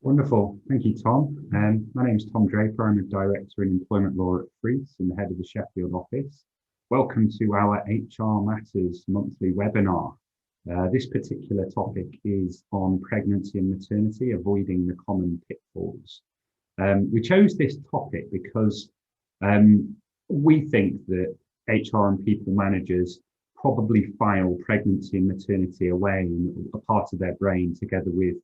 Wonderful. Thank you, Tom. My name is Tom Draper. I'm a Director in Employment Law at Freeths and the head of the Sheffield office. Welcome to our HR Matters monthly webinar. This particular topic is on pregnancy and maternity, avoiding the common pitfalls. We chose this topic because we think that HR and people managers probably file pregnancy and maternity away in a part of their brain together with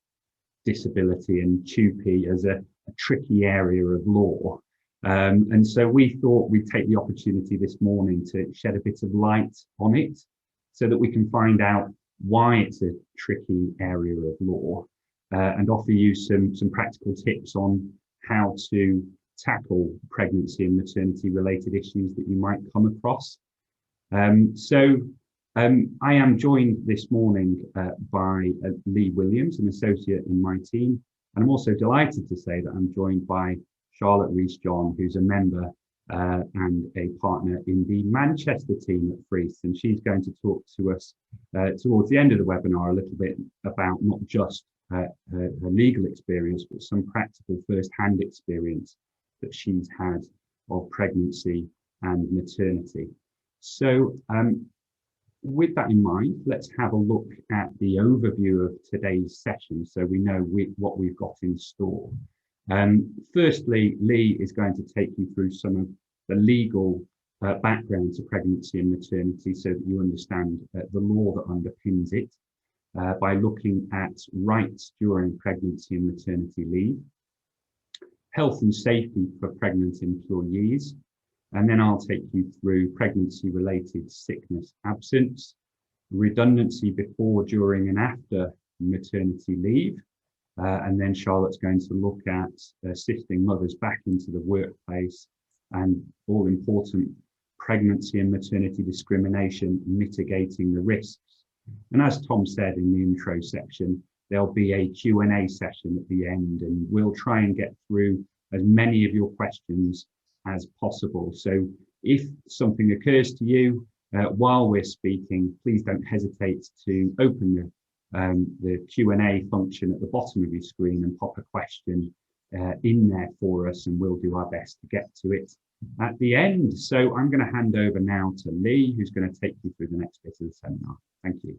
disability and TUPE as a tricky area of law. And so we thought we'd take the opportunity this morning to shed a bit of light on it so that we can find out why it's a tricky area of law and offer you some practical tips on how to tackle pregnancy and maternity related issues that you might come across. I am joined this morning by Lee Williams, an associate in my team, and I'm also delighted to say that I'm joined by Charlotte Rees-John, who's a member and a partner in the Manchester team at Freeths, and she's going to talk to us towards the end of the webinar a little bit about not just her legal experience, but some practical first-hand experience that she's had of pregnancy and maternity. So with that in mind, let's have a look at the overview of today's session so we know what we've got in store. Firstly, Lee is going to take you through some of the legal background to pregnancy and maternity so that you understand the law that underpins it by looking at rights during pregnancy and maternity leave, health and safety for pregnant employees, and then I'll take you through pregnancy-related sickness absence, redundancy before, during, and after maternity leave. And then Charlotte's going to look at assisting mothers back into the workplace and all important pregnancy and maternity discrimination, mitigating the risks. And as Tom said in the intro section, there'll be a Q&A session at the end, and we'll try and get through as many of your questions as possible. So if something occurs to you while we're speaking, please don't hesitate to open the Q&A function at the bottom of your screen and pop a question in there for us, and we'll do our best to get to it at the end. So I'm going to hand over now to Lee, who's going to take you through the next bit of the seminar. Thank you.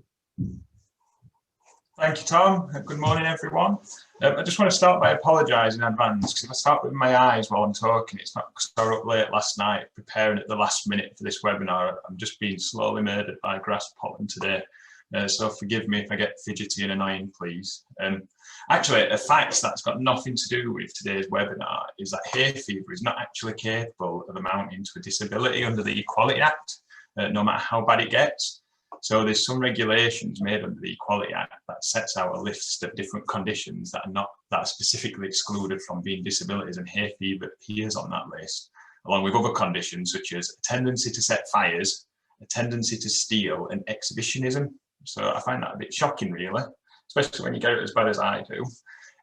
Thank you, Tom. Good morning, everyone. I just want to start by apologising in advance, because if I start with my eyes while I'm talking, it's not because I was up late last night preparing at the last minute for this webinar. I'm just being slowly murdered by grass pollen today. So forgive me if I get fidgety and annoying, please. Actually, a fact that's got nothing to do with today's webinar is that hay fever is not actually capable of amounting to a disability under the Equality Act, no matter how bad it gets. So there's some regulations made under the Equality Act that sets out a list of different conditions that are specifically excluded from being disabilities, and hay fever appears on that list, along with other conditions such as a tendency to set fires, a tendency to steal, and exhibitionism. So I find that a bit shocking, really, especially when you get it as bad as I do.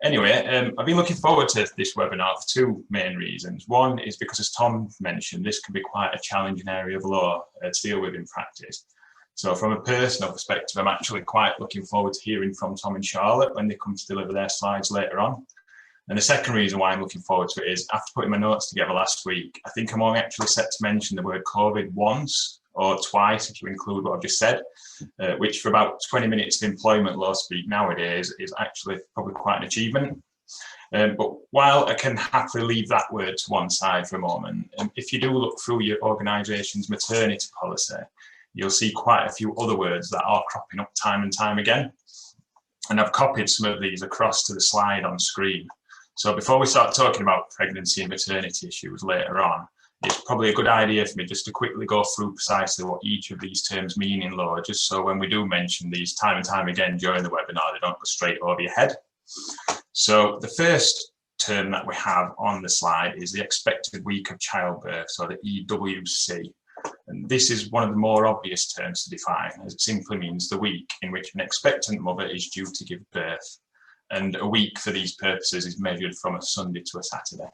Anyway, I've been looking forward to this webinar for two main reasons. One is because, as Tom mentioned, this can be quite a challenging area of law to deal with in practice. So from a personal perspective, I'm actually quite looking forward to hearing from Tom and Charlotte when they come to deliver their slides later on. And the second reason why I'm looking forward to it is, after putting my notes together last week, I think I'm only actually set to mention the word COVID once or twice, if you include what I've just said, which for about 20 minutes of employment law speak nowadays is actually probably quite an achievement. But while I can happily leave that word to one side for a moment, if you do look through your organisation's maternity policy, you'll see quite a few other words that are cropping up time and time again. And I've copied some of these across to the slide on screen. So before we start talking about pregnancy and maternity issues later on, it's probably a good idea for me just to quickly go through precisely what each of these terms mean in law, just so when we do mention these time and time again during the webinar, they don't go straight over your head. So the first term that we have on the slide is the expected week of childbirth, so the EWC. And this is one of the more obvious terms to define, as it simply means the week in which an expectant mother is due to give birth. And a week for these purposes is measured from a Sunday to a Saturday.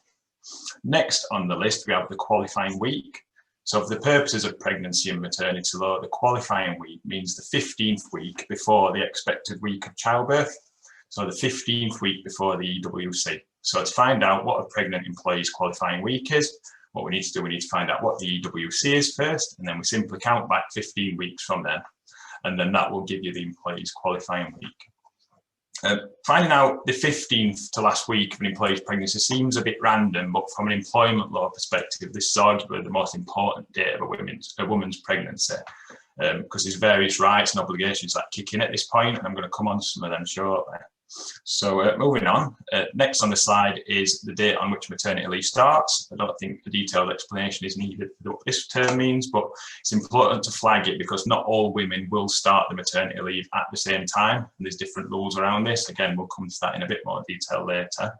Next on the list, we have the qualifying week. So for the purposes of pregnancy and maternity law, the qualifying week means the 15th week before the expected week of childbirth. so the 15th week before the EWC. So to find out what a pregnant employee's qualifying week is, what we need to do, we need to find out what the EWC is first, and then we simply count back 15 weeks from then, and then that will give you the employee's qualifying week. Finding out the 15th to last week of an employee's pregnancy seems a bit random, but from an employment law perspective, this is arguably the most important date of a woman's pregnancy, because there's various rights and obligations that kick in at this point, and I'm going to come on to some of them shortly. So moving on, next on the slide is the date on which maternity leave starts. I don't think a detailed explanation is needed for what this term means, but it's important to flag it because not all women will start the maternity leave at the same time, and there's different rules around this. Again, we'll come to that in a bit more detail later.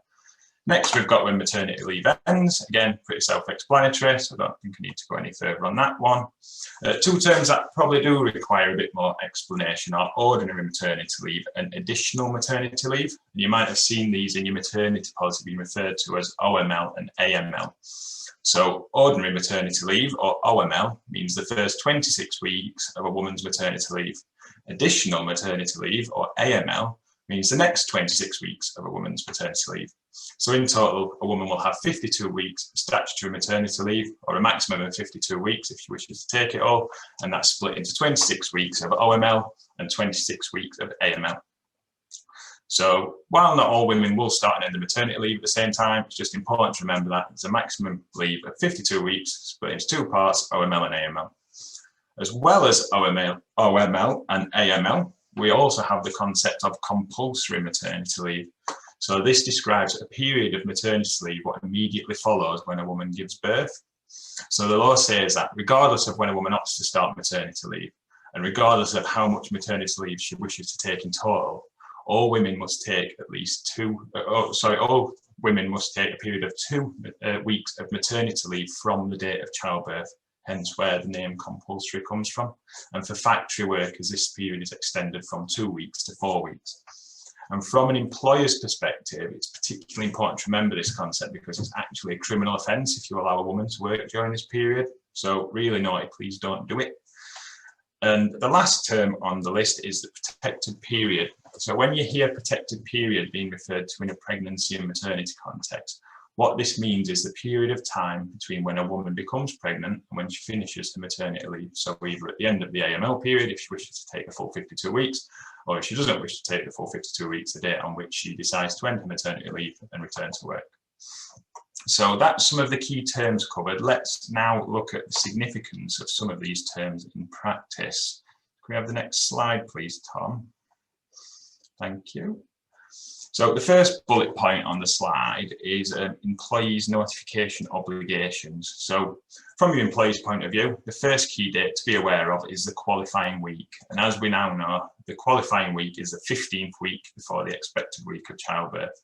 Next, we've got when maternity leave ends. Again, pretty self-explanatory, so I don't think I need to go any further on that one. Two terms that probably do require a bit more explanation are ordinary maternity leave and additional maternity leave. And you might have seen these in your maternity policy being referred to as OML and AML. So ordinary maternity leave, or OML, means the first 26 weeks of a woman's maternity leave. Additional maternity leave, or AML, means the next 26 weeks of a woman's maternity leave. So in total, a woman will have 52 weeks of statutory maternity leave, or a maximum of 52 weeks if she wishes to take it all, and that's split into 26 weeks of OML and 26 weeks of AML. So while not all women will start and end the maternity leave at the same time, it's just important to remember that there's a maximum leave of 52 weeks split into two parts, OML and AML. As well as OML and AML, we also have the concept of compulsory maternity leave. So this describes a period of maternity leave what immediately follows when a woman gives birth. So the law says that regardless of when a woman opts to start maternity leave, and regardless of how much maternity leave she wishes to take in total, all women must take at least all women must take a period of 2 weeks of maternity leave from the date of childbirth, hence where the name compulsory comes from. And for factory workers, this period is extended from 2 weeks to 4 weeks. And from an employer's perspective, it's particularly important to remember this concept because it's actually a criminal offence if you allow a woman to work during this period. So really naughty, please don't do it. And the last term on the list is the protected period. So when you hear protected period being referred to in a pregnancy and maternity context, what this means is the period of time between when a woman becomes pregnant and when she finishes the maternity leave. So either at the end of the AML period, if she wishes to take the full 52 weeks, or if she doesn't wish to take the full 52 weeks, the date on which she decides to end her maternity leave and return to work. So that's some of the key terms covered. Let's now look at the significance of some of these terms in practice. Can we have the next slide, please, Tom? Thank you. So the first bullet point on the slide is employees' notification obligations. So from your employee's point of view, the first key date to be aware of is the qualifying week. And as we now know, the qualifying week is the 15th week before the expected week of childbirth.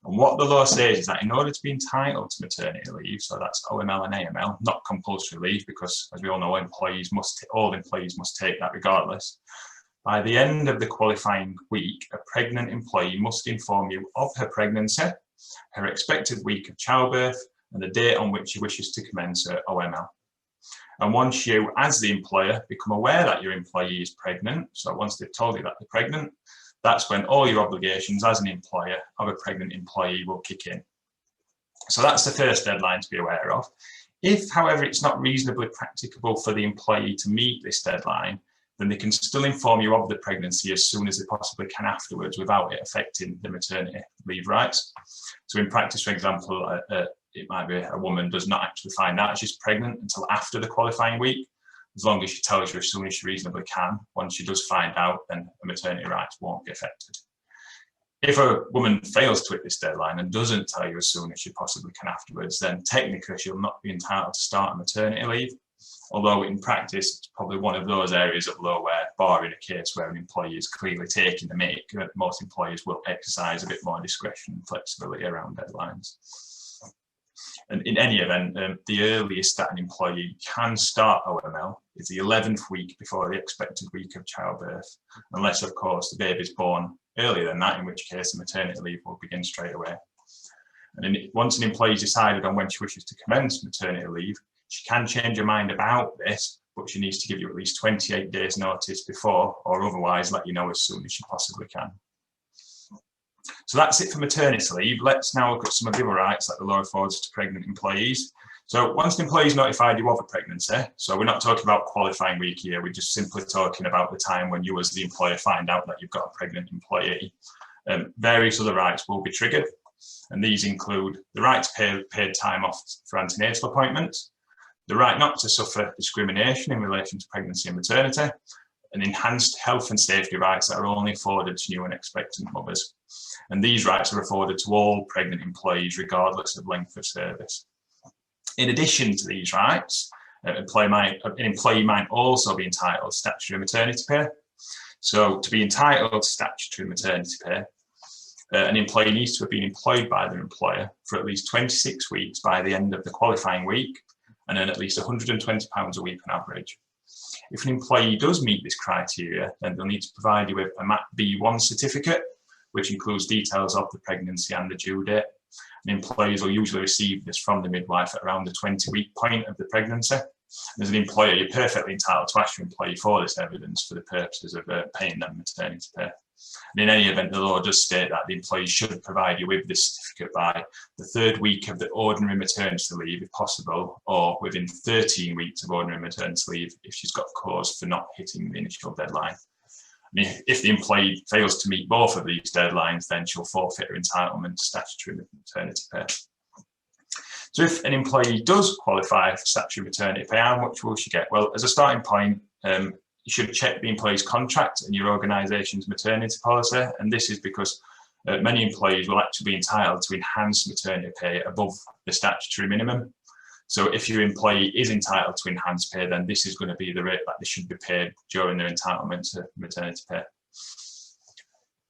And what the law says is that in order to be entitled to maternity leave, so that's OML and AML, not compulsory leave, because as we all know, all employees must take that regardless. By the end of the qualifying week, a pregnant employee must inform you of her pregnancy, her expected week of childbirth, and the date on which she wishes to commence her OML. And once you, as the employer, become aware that your employee is pregnant, so once they've told you that they're pregnant, that's when all your obligations as an employer of a pregnant employee will kick in. So that's the first deadline to be aware of. If, however, it's not reasonably practicable for the employee to meet this deadline, then they can still inform you of the pregnancy as soon as they possibly can afterwards without it affecting the maternity leave rights. So in practice, for example, it might be a woman does not actually find out she's pregnant until after the qualifying week. As long as she tells you as soon as she reasonably can, once she does find out, then the maternity rights won't be affected. If a woman fails to hit this deadline and doesn't tell you as soon as she possibly can afterwards, then technically she'll not be entitled to start a maternity leave. Although in practice, it's probably one of those areas of law where, barring a case where an employee is clearly taking the mick, most employers will exercise a bit more discretion and flexibility around deadlines. And in any event, the earliest that an employee can start OML is the 11th week before the expected week of childbirth, unless, of course, the baby is born earlier than that, in which case the maternity leave will begin straight away. And then once an employee has decided on when she wishes to commence maternity leave, she can change her mind about this, but she needs to give you at least 28 days notice before, or otherwise let you know as soon as she possibly can. So that's it for maternity leave. Let's now look at some of the other rights that the law affords to pregnant employees. So once the employee is notified you of a pregnancy, so we're not talking about qualifying week here, we're just simply talking about the time when you as the employer find out that you've got a pregnant employee. Various other rights will be triggered, and these include the right to paid time off for antenatal appointments, the right not to suffer discrimination in relation to pregnancy and maternity, and enhanced health and safety rights that are only afforded to new and expectant mothers. And these rights are afforded to all pregnant employees regardless of length of service. In addition to these rights, an employee might also be entitled to statutory maternity pay. So to be entitled to statutory maternity pay, an employee needs to have been employed by their employer for at least 26 weeks by the end of the qualifying week and earn at least £120 a week on average. If an employee does meet this criteria, then they'll need to provide you with a MAP B1 certificate, which includes details of the pregnancy and the due date. And employees will usually receive this from the midwife at around the 20-week point of the pregnancy. As an employer, you're perfectly entitled to ask your employee for this evidence for the purposes of paying them maternity pay. And in any event, the law does state that the employee should provide you with this certificate by the 3rd week of the ordinary maternity leave, if possible, or within 13 weeks of ordinary maternity leave if she's got cause for not hitting the initial deadline. If the employee fails to meet both of these deadlines, then she'll forfeit her entitlement to statutory maternity pay. So if an employee does qualify for statutory maternity pay, how much will she get? Well, as a starting point, you should check the employee's contract and your organisation's maternity policy. And this is because many employees will actually be entitled to enhanced maternity pay above the statutory minimum. So if your employee is entitled to enhanced pay, then this is going to be the rate that they should be paid during their entitlement to maternity pay.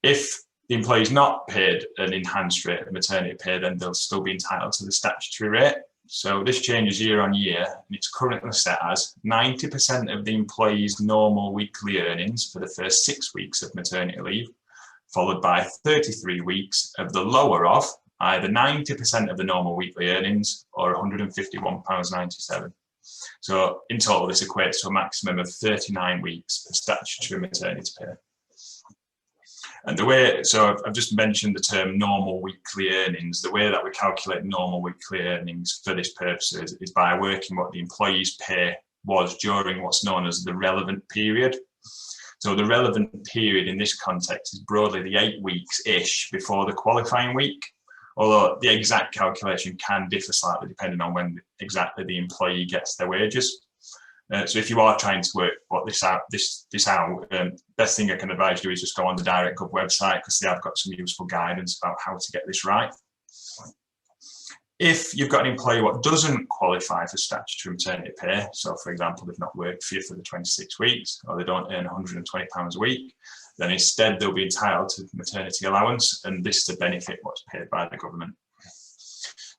If the employee is not paid an enhanced rate of maternity pay, then they'll still be entitled to the statutory rate. So this changes year on year, and it's currently set as 90% of the employee's normal weekly earnings for the first 6 weeks of maternity leave, followed by 33 weeks of the lower of either 90% of the normal weekly earnings or £151.97. So in total, this equates to a maximum of 39 weeks of statutory maternity pay. And the way, so I've just mentioned the term normal weekly earnings. The way that we calculate normal weekly earnings for this purpose is by working what the employee's pay was during what's known as the relevant period. So the relevant period in this context is broadly the 8 weeks-ish before the qualifying week, although the exact calculation can differ slightly depending on when exactly the employee gets their wages. So if you are trying to work this out, best thing I can advise you to do is just go on the DirectGov website, because they have got some useful guidance about how to get this right. If you've got an employee what doesn't qualify for statutory maternity pay, so for example, they've not worked for you for the 26 weeks, or they don't earn £120 a week, then instead they'll be entitled to maternity allowance, and this to benefit what's paid by the government.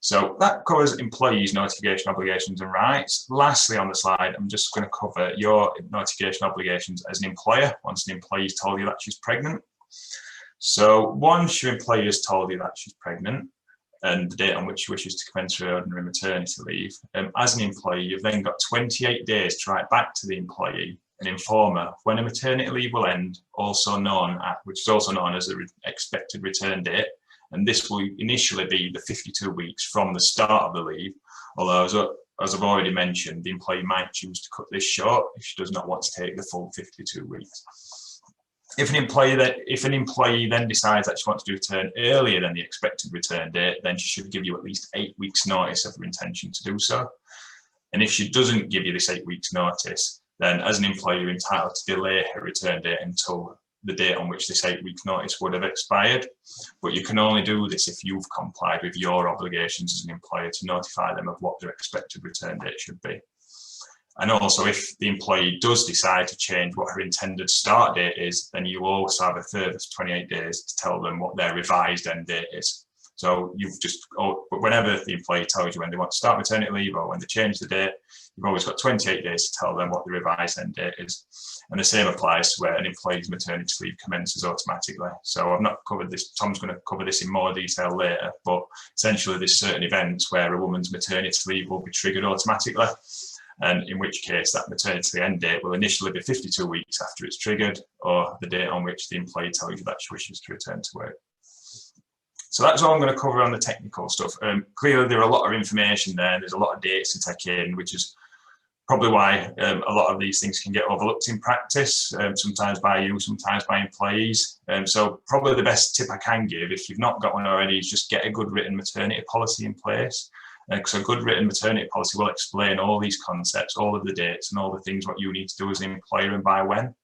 So that covers employees' notification obligations and rights. Lastly on the slide, I'm just going to cover your notification obligations as an employer once an employee's told you that she's pregnant. So once your employee has told you that she's pregnant and the date on which she wishes to commence her ordinary maternity leave, as an employee, you've then got 28 days to write back to the employee and inform her when a maternity leave will end, which is also known as the expected return date. And this will initially be the 52 weeks from the start of the leave, although as I've already mentioned, the employee might choose to cut this short if she does not want to take the full 52 weeks. If an employee then decides that she wants to return earlier than the expected return date, then she should give you at least 8 weeks notice of her intention to do so. And if she doesn't give you this 8 weeks notice, then as an employee, you're entitled to delay her return date until the date on which this 8 weeks notice would have expired. But you can only do this if you've complied with your obligations as an employer to notify them of what their expected return date should be. And also, if the employee does decide to change what her intended start date is, then you also have a further 28 days to tell them what their revised end date is. So whenever the employee tells you when they want to start maternity leave or when they change the date, you've always got 28 days to tell them what the revised end date is. And the same applies to where an employee's maternity leave commences automatically. So I've not covered this, Tom's going to cover this in more detail later, but essentially there's certain events where a woman's maternity leave will be triggered automatically, and in which case that maternity end date will initially be 52 weeks after it's triggered, or the date on which the employee tells you that she wishes to return to work. So that's all I'm going to cover on the technical stuff. Clearly, there are a lot of information there. There's a lot of data to take in, which is probably why a lot of these things can get overlooked in practice, sometimes by you, sometimes by employees. So probably the best tip I can give, if you've not got one already, is just get a good written maternity policy in place. Because a good written maternity policy will explain all these concepts, all of the dates and all the things what you need to do as an employer and by when.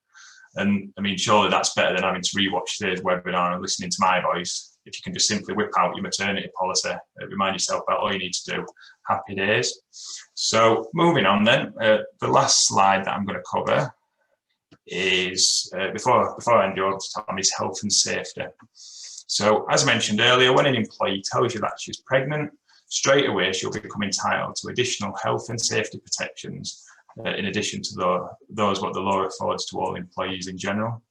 And I mean, surely that's better than having to rewatch today's webinar and listening to my voice. If you can just simply whip out your maternity policy, remind yourself about all you need to do, happy days. So moving on then, the last slide that I'm going to cover is, before I hand you over to Tom, is health and safety. So as I mentioned earlier, when an employee tells you that she's pregnant, straight away she'll become entitled to additional health and safety protections, in addition to those what the law affords to all employees in general.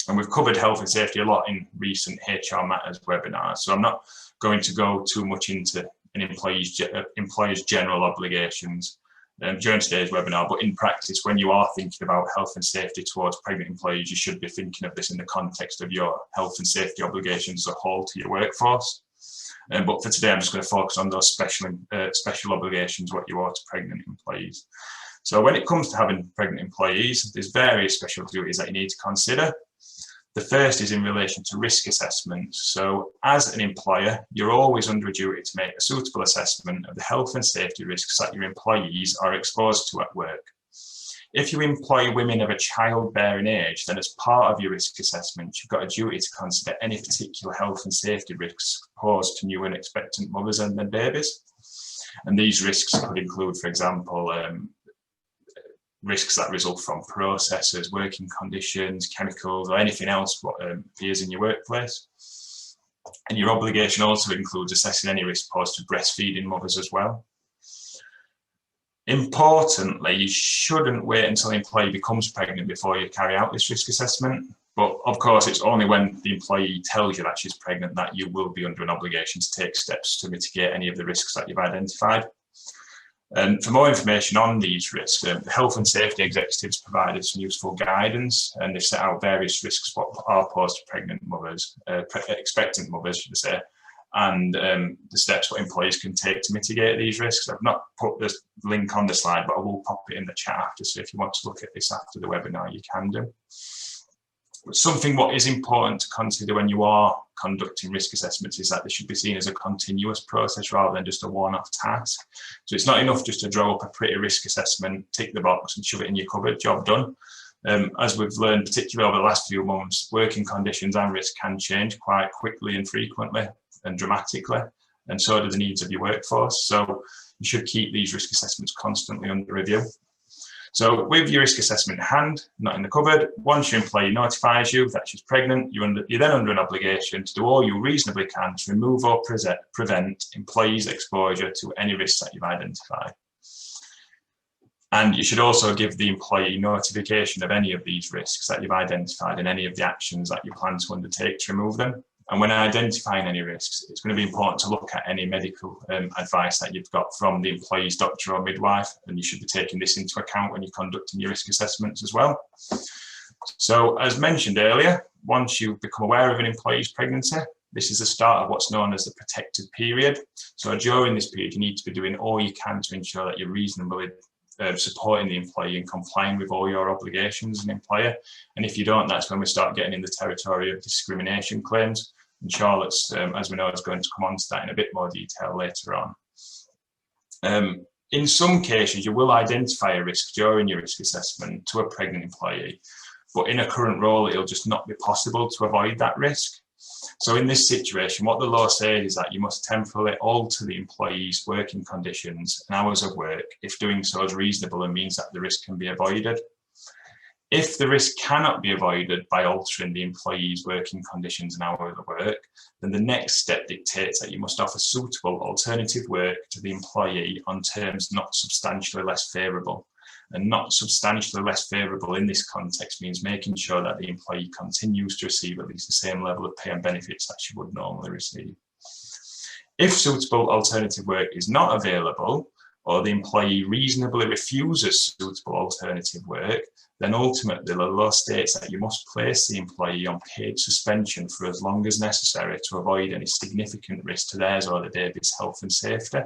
And we've covered health and safety a lot in recent HR Matters webinars, so I'm not going to go too much into an employer's general obligations during today's webinar, but in practice, when you are thinking about health and safety towards pregnant employees, you should be thinking of this in the context of your health and safety obligations as a whole to your workforce. But for today, I'm just going to focus on those special obligations what you owe to pregnant employees. So when it comes to having pregnant employees, there's various special duties that you need to consider. The first is in relation to risk assessments. So as an employer, you're always under a duty to make a suitable assessment of the health and safety risks that your employees are exposed to at work. If you employ women of a childbearing age, then as part of your risk assessment, you've got a duty to consider any particular health and safety risks posed to new and expectant mothers and their babies. And these risks could include, for example, risks that result from processes, working conditions, chemicals, or anything else what appears in your workplace. And your obligation also includes assessing any risk posed to breastfeeding mothers as well. Importantly, you shouldn't wait until the employee becomes pregnant before you carry out this risk assessment. But of course, it's only when the employee tells you that she's pregnant that you will be under an obligation to take steps to mitigate any of the risks that you've identified. And for more information on these risks, the Health and Safety Executives provided some useful guidance, and they've set out various risks what are posed to pregnant mothers, expectant mothers, should I say, and the steps what employees can take to mitigate these risks. I've not put the link on the slide, but I will pop it in the chat after, so if you want to look at this after the webinar, you can do. But something what is important to consider when you are conducting risk assessments is that they should be seen as a continuous process rather than just a one-off task. So it's not enough just to draw up a pretty risk assessment, tick the box and shove it in your cupboard, job done. As we've learned, particularly over the last few months, working conditions and risk can change quite quickly and frequently and dramatically, and so do the needs of your workforce. So you should keep these risk assessments constantly under review. So with your risk assessment in hand, not in the cupboard, once your employee notifies you that she's pregnant, you're then under an obligation to do all you reasonably can to remove or prevent employees' exposure to any risks that you've identified. And you should also give the employee notification of any of these risks that you've identified and any of the actions that you plan to undertake to remove them. And when identifying any risks, it's going to be important to look at any medical advice that you've got from the employee's doctor or midwife, and you should be taking this into account when you're conducting your risk assessments as well. So as mentioned earlier, once you become aware of an employee's pregnancy, this is the start of what's known as the protected period. So during this period, you need to be doing all you can to ensure that you're reasonably supporting the employee and complying with all your obligations as an employer. And if you don't, that's when we start getting in the territory of discrimination claims. And Charlotte's, as we know, is going to come on to that in a bit more detail later on. In some cases, you will identify a risk during your risk assessment to a pregnant employee, but in a current role, it'll just not be possible to avoid that risk. So in this situation, what the law says is that you must temporarily alter the employee's working conditions and hours of work if doing so is reasonable and means that the risk can be avoided. If the risk cannot be avoided by altering the employee's working conditions and hours of work, then the next step dictates that you must offer suitable alternative work to the employee on terms not substantially less favourable. And not substantially less favourable in this context means making sure that the employee continues to receive at least the same level of pay and benefits that she would normally receive. If suitable alternative work is not available, or the employee reasonably refuses suitable alternative work, then ultimately the law states that you must place the employee on paid suspension for as long as necessary to avoid any significant risk to theirs or the baby's health and safety.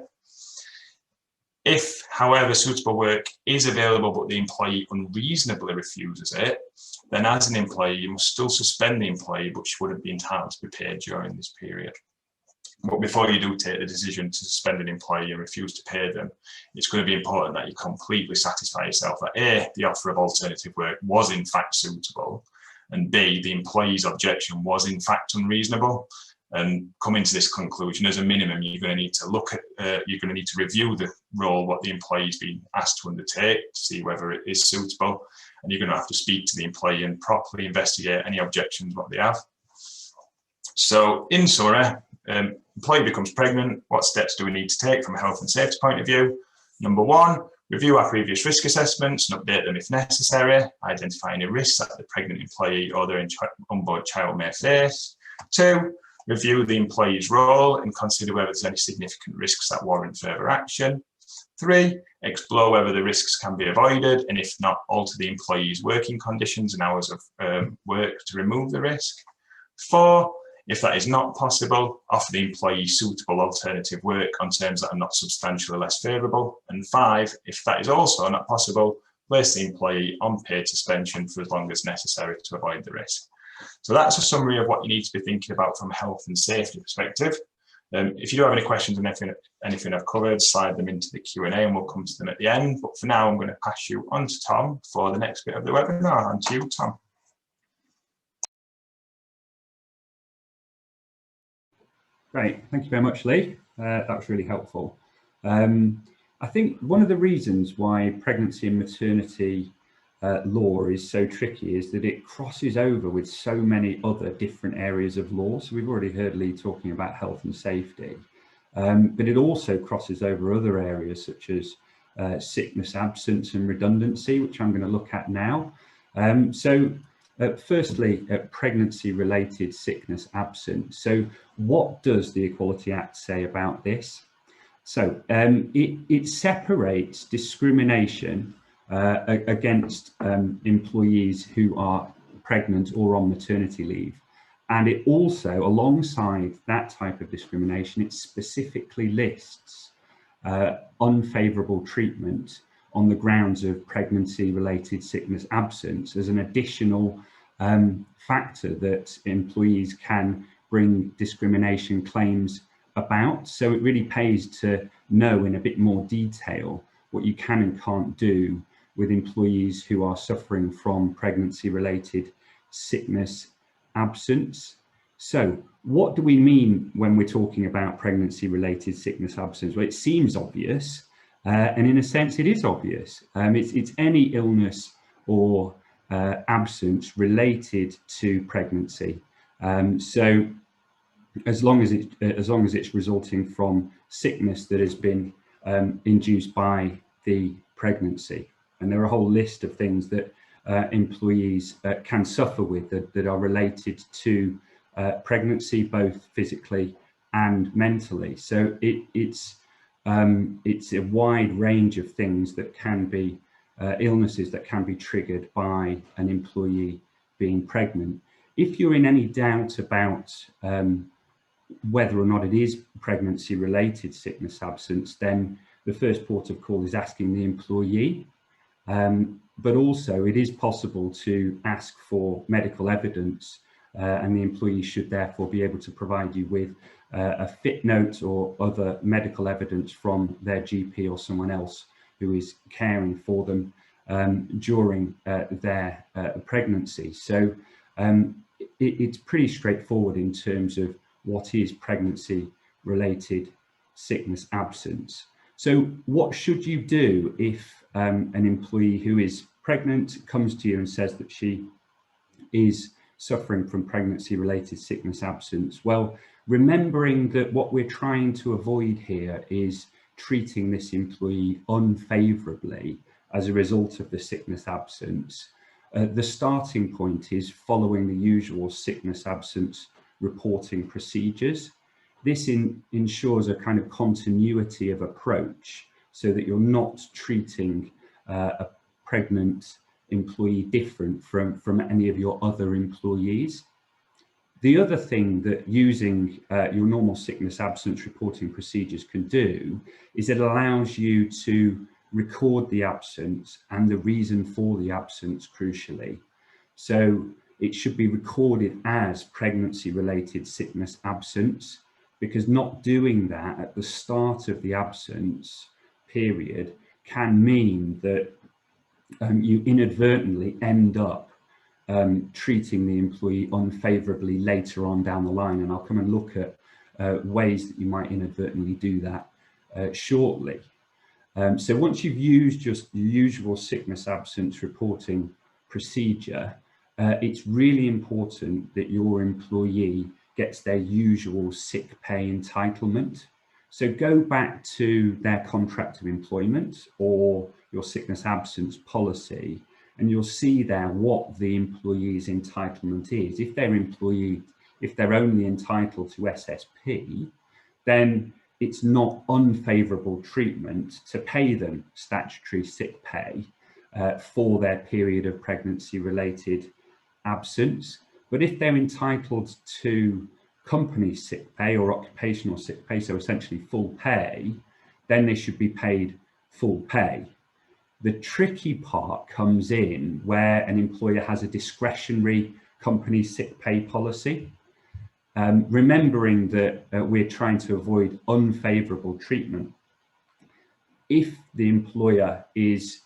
If, however, suitable work is available but the employee unreasonably refuses it, then as an employee, you must still suspend the employee, but she wouldn't be entitled to be paid during this period. But before you do take the decision to suspend an employee and refuse to pay them, it's going to be important that you completely satisfy yourself that A, the offer of alternative work was in fact suitable, and B, the employee's objection was in fact unreasonable. And coming to this conclusion, as a minimum, you're going to need to look at, you're going to need to review the role, what the employee's been asked to undertake, to see whether it is suitable. And you're going to have to speak to the employee and properly investigate any objections, what they have. So in summary, employee becomes pregnant. What steps do we need to take from a health and safety point of view? Number one, review our previous risk assessments and update them if necessary, identify any risks that the pregnant employee or their unborn child may face. Two, review the employee's role and consider whether there's any significant risks that warrant further action. Three, explore whether the risks can be avoided, and if not, alter the employee's working conditions and hours of work to remove the risk. Four, if that is not possible, offer the employee suitable alternative work on terms that are not substantially less favourable. And five, if that is also not possible, place the employee on paid suspension for as long as necessary to avoid the risk. So that's a summary of what you need to be thinking about from a health and safety perspective. If you do have any questions on anything I've covered, slide them into the Q&A and we'll come to them at the end. But for now, I'm going to pass you on to Tom for the next bit of the webinar. On to you, Tom. Great, thank you very much, Lee. That was really helpful. I think one of the reasons why pregnancy and maternity law is so tricky is that it crosses over with so many other different areas of law. So we've already heard Lee talking about health and safety, but it also crosses over other areas such as sickness, absence and redundancy, which I'm going to look at now. Firstly, pregnancy-related sickness absence. So what does the Equality Act say about this? So it separates discrimination against employees who are pregnant or on maternity leave. And it also, alongside that type of discrimination, it specifically lists unfavourable treatment on the grounds of pregnancy-related sickness absence as an additional factor that employees can bring discrimination claims about. So it really pays to know in a bit more detail what you can and can't do with employees who are suffering from pregnancy-related sickness absence. So what do we mean when we're talking about pregnancy-related sickness absence? Well, it seems obvious, and in a sense it is obvious. It's any illness or absence related to pregnancy. So as long as it's resulting from sickness that has been induced by the pregnancy. And there are a whole list of things that employees can suffer with that are related to pregnancy, both physically and mentally. So it's a wide range of things that can be illnesses that can be triggered by an employee being pregnant. If you're in any doubt about whether or not it is pregnancy-related sickness absence, then the first port of call is asking the employee. But also it is possible to ask for medical evidence and the employee should therefore be able to provide you with a fit note or other medical evidence from their GP or someone else who is caring for them during their pregnancy. So it's pretty straightforward in terms of what is pregnancy-related sickness absence. So what should you do if an employee who is pregnant comes to you and says that she is suffering from pregnancy-related sickness absence? Well, remembering that what we're trying to avoid here is treating this employee unfavourably as a result of the sickness absence. The starting point is following the usual sickness absence reporting procedures. This ensures a kind of continuity of approach so that you're not treating a pregnant employee different from any of your other employees. The other thing that using your normal sickness absence reporting procedures can do is it allows you to record the absence and the reason for the absence, crucially. So it should be recorded as pregnancy-related sickness absence, because not doing that at the start of the absence period can mean that you inadvertently end up treating the employee unfavorably later on down the line. And I'll come and look at ways that you might inadvertently do that shortly. So once you've used just the usual sickness absence reporting procedure, it's really important that your employee gets their usual sick pay entitlement. So go back to their contract of employment or your sickness absence policy, and you'll see there what the employee's entitlement is. If they're only entitled to SSP, then it's not unfavorable treatment to pay them statutory sick pay for their period of pregnancy-related absence. But if they're entitled to company sick pay or occupational sick pay, so essentially full pay, then they should be paid full pay. The tricky part comes in where an employer has a discretionary company sick pay policy. Remembering that we're trying to avoid unfavorable treatment. If the employer is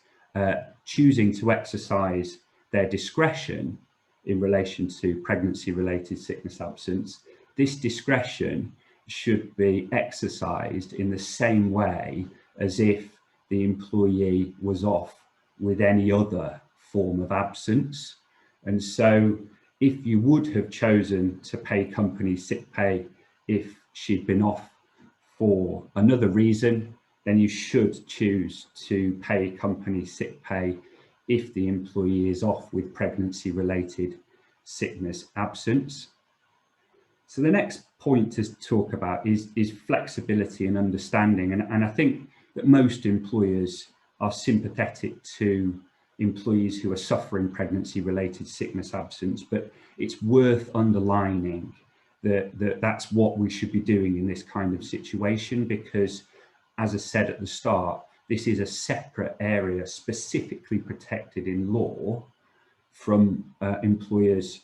choosing to exercise their discretion in relation to pregnancy-related sickness absence, this discretion should be exercised in the same way as if the employee was off with any other form of absence. And so if you would have chosen to pay company sick pay if she'd been off for another reason, then you should choose to pay company sick pay if the employee is off with pregnancy-related sickness absence. So the next point to talk about is flexibility and understanding. And I think that most employers are sympathetic to employees who are suffering pregnancy-related sickness absence, but it's worth underlining that that's what we should be doing in this kind of situation, because, as I said at the start, this is a separate area specifically protected in law from employers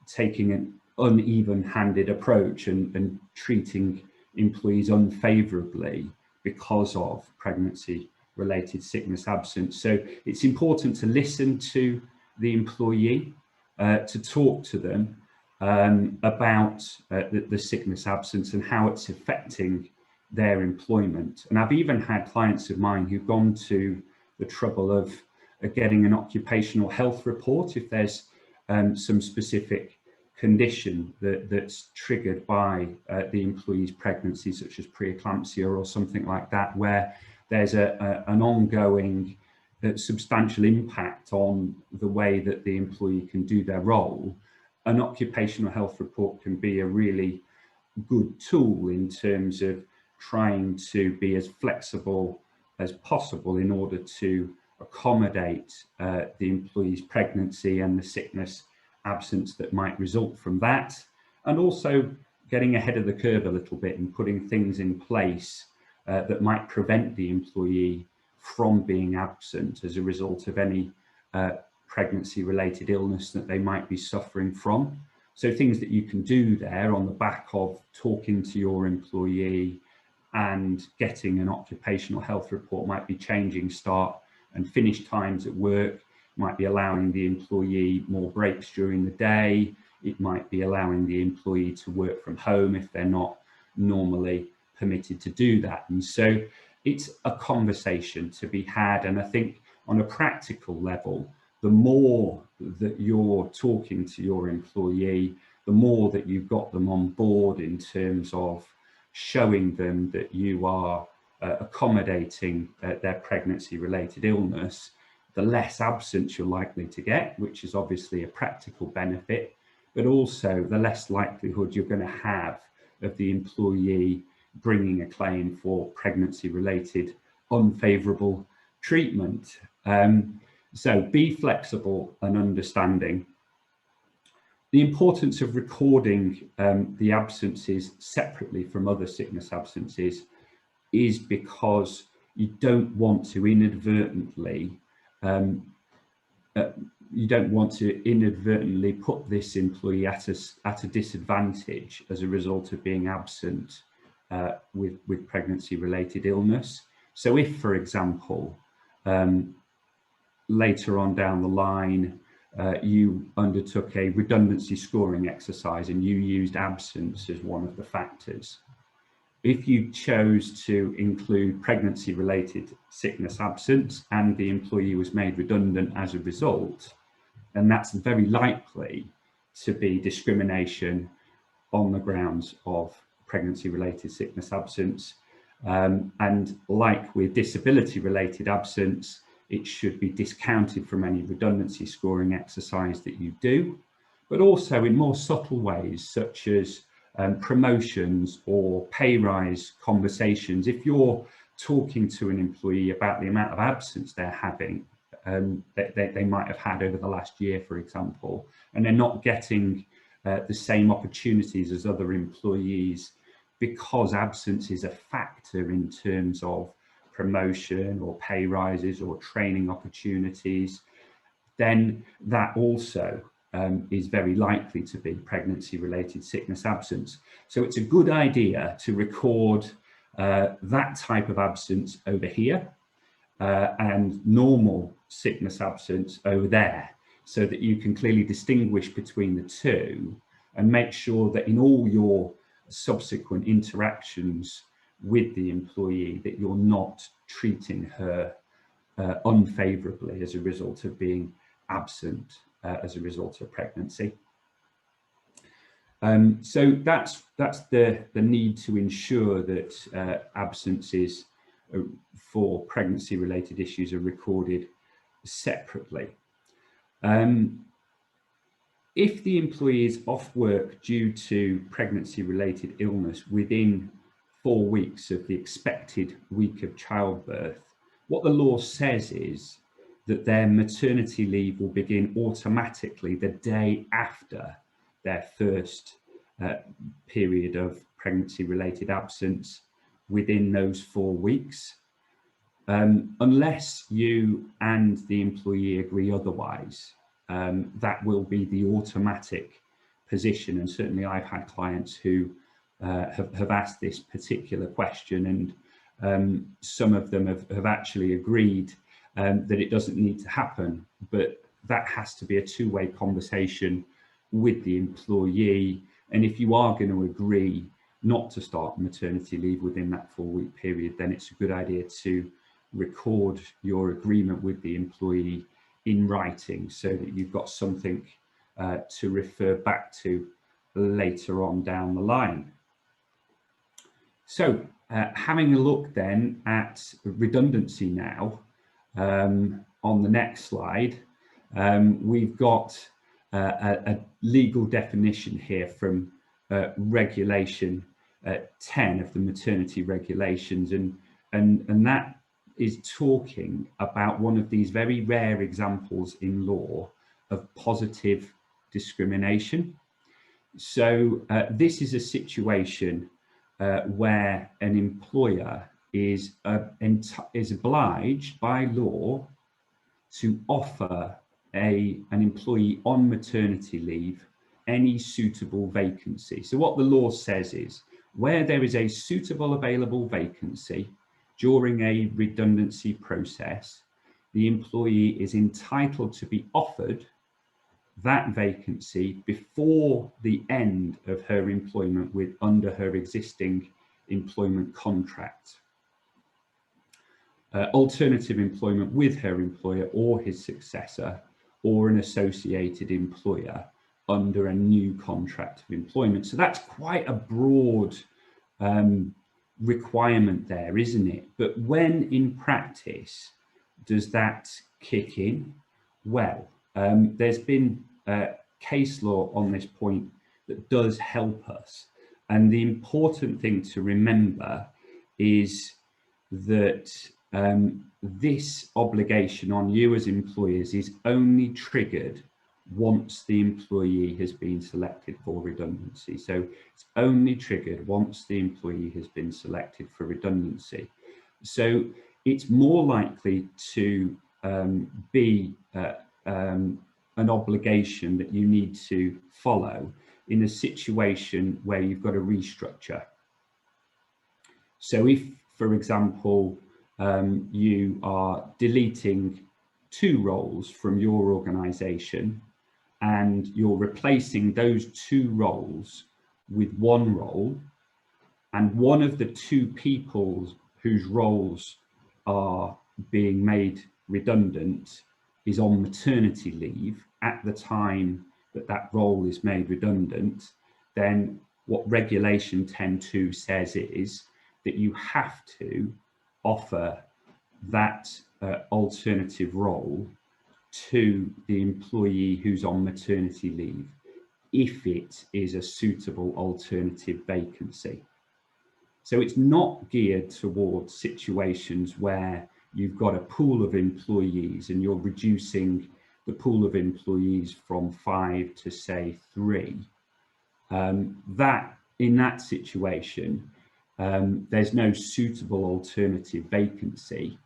taking an uneven-handed approach and treating employees unfavorably because of pregnancy-related sickness absence. So it's important to listen to the employee, to talk to them about the sickness absence and how it's affecting their employment. And I've even had clients of mine who've gone to the trouble of getting an occupational health report if there's some specific condition that's triggered by the employee's pregnancy, such as preeclampsia or something like that, where there's an ongoing substantial impact on the way that the employee can do their role. An occupational health report can be a really good tool in terms of trying to be as flexible as possible in order to accommodate the employee's pregnancy and the sickness absence that might result from that, and also getting ahead of the curve a little bit and putting things in place that might prevent the employee from being absent as a result of any pregnancy-related illness that they might be suffering from. So things that you can do there on the back of talking to your employee and getting an occupational health report might be changing start and finish times at work, might be allowing the employee more breaks during the day, it might be allowing the employee to work from home if they're not normally permitted to do that. And so it's a conversation to be had, and I think on a practical level, the more that you're talking to your employee, the more that you've got them on board in terms of showing them that you are accommodating their pregnancy-related illness, the less absence you're likely to get, which is obviously a practical benefit, but also the less likelihood you're going to have of the employee bringing a claim for pregnancy-related unfavourable treatment. So be flexible and understanding. The importance of recording the absences separately from other sickness absences is because you don't want to inadvertently put this employee at a disadvantage as a result of being absent with pregnancy-related illness. So if, for example, later on down the line, you undertook a redundancy scoring exercise and you used absence as one of the factors, if you chose to include pregnancy-related sickness absence and the employee was made redundant as a result, then that's very likely to be discrimination on the grounds of pregnancy-related sickness absence. And like with disability-related absence, it should be discounted from any redundancy scoring exercise that you do, but also in more subtle ways, such as promotions or pay rise conversations. If you're talking to an employee about the amount of absence they're having, that they might have had over the last year, for example, and they're not getting the same opportunities as other employees because absence is a factor in terms of promotion or pay rises or training opportunities, then that also is very likely to be pregnancy-related sickness absence. So it's a good idea to record that type of absence over here and normal sickness absence over there, so that you can clearly distinguish between the two and make sure that in all your subsequent interactions with the employee that you're not treating her unfavourably as a result of being absent as a result of pregnancy. So that's the need to ensure that absences for pregnancy-related issues are recorded separately. If the employee is off work due to pregnancy-related illness within 4 weeks of the expected week of childbirth, what the law says is that their maternity leave will begin automatically the day after their first period of pregnancy-related absence within those 4 weeks, unless you and the employee agree otherwise. That will be the automatic position, and certainly I've had clients who have asked this particular question, and some of them have actually agreed that it doesn't need to happen, but that has to be a two-way conversation with the employee. And if you are going to agree not to start maternity leave within that 4-week period, then it's a good idea to record your agreement with the employee in writing so that you've got something to refer back to later on down the line. So having a look then at redundancy now, on the next slide, we've got a legal definition here from regulation 10 of the maternity regulations, and that is talking about one of these very rare examples in law of positive discrimination. So this is a situation where an employer is obliged by law to offer an employee on maternity leave any suitable vacancy. So what the law says is, where there is a suitable available vacancy during a redundancy process, the employee is entitled to be offered that vacancy before the end of her employment under her existing employment contract. Alternative employment with her employer or his successor, or an associated employer under a new contract of employment. So that's quite a broad requirement there, isn't it? But when in practice does that kick in? Well, there's been case law on this point that does help us. And the important thing to remember is that this obligation on you as employers is only triggered once the employee has been selected for redundancy. So it's only triggered once the employee has been selected for redundancy. So it's more likely to be an obligation that you need to follow in a situation where you've got a restructure. So if, for example, you are deleting 2 roles from your organisation and you're replacing those 2 roles with 1 role, and one of the 2 people whose roles are being made redundant is on maternity leave at the time that that role is made redundant, then what Regulation 10.2 says is that you have to offer that alternative role to the employee who's on maternity leave if it is a suitable alternative vacancy. So it's not geared towards situations where you've got a pool of employees and you're reducing the pool of employees from 5 to say 3. That in that situation, there's no suitable alternative vacancy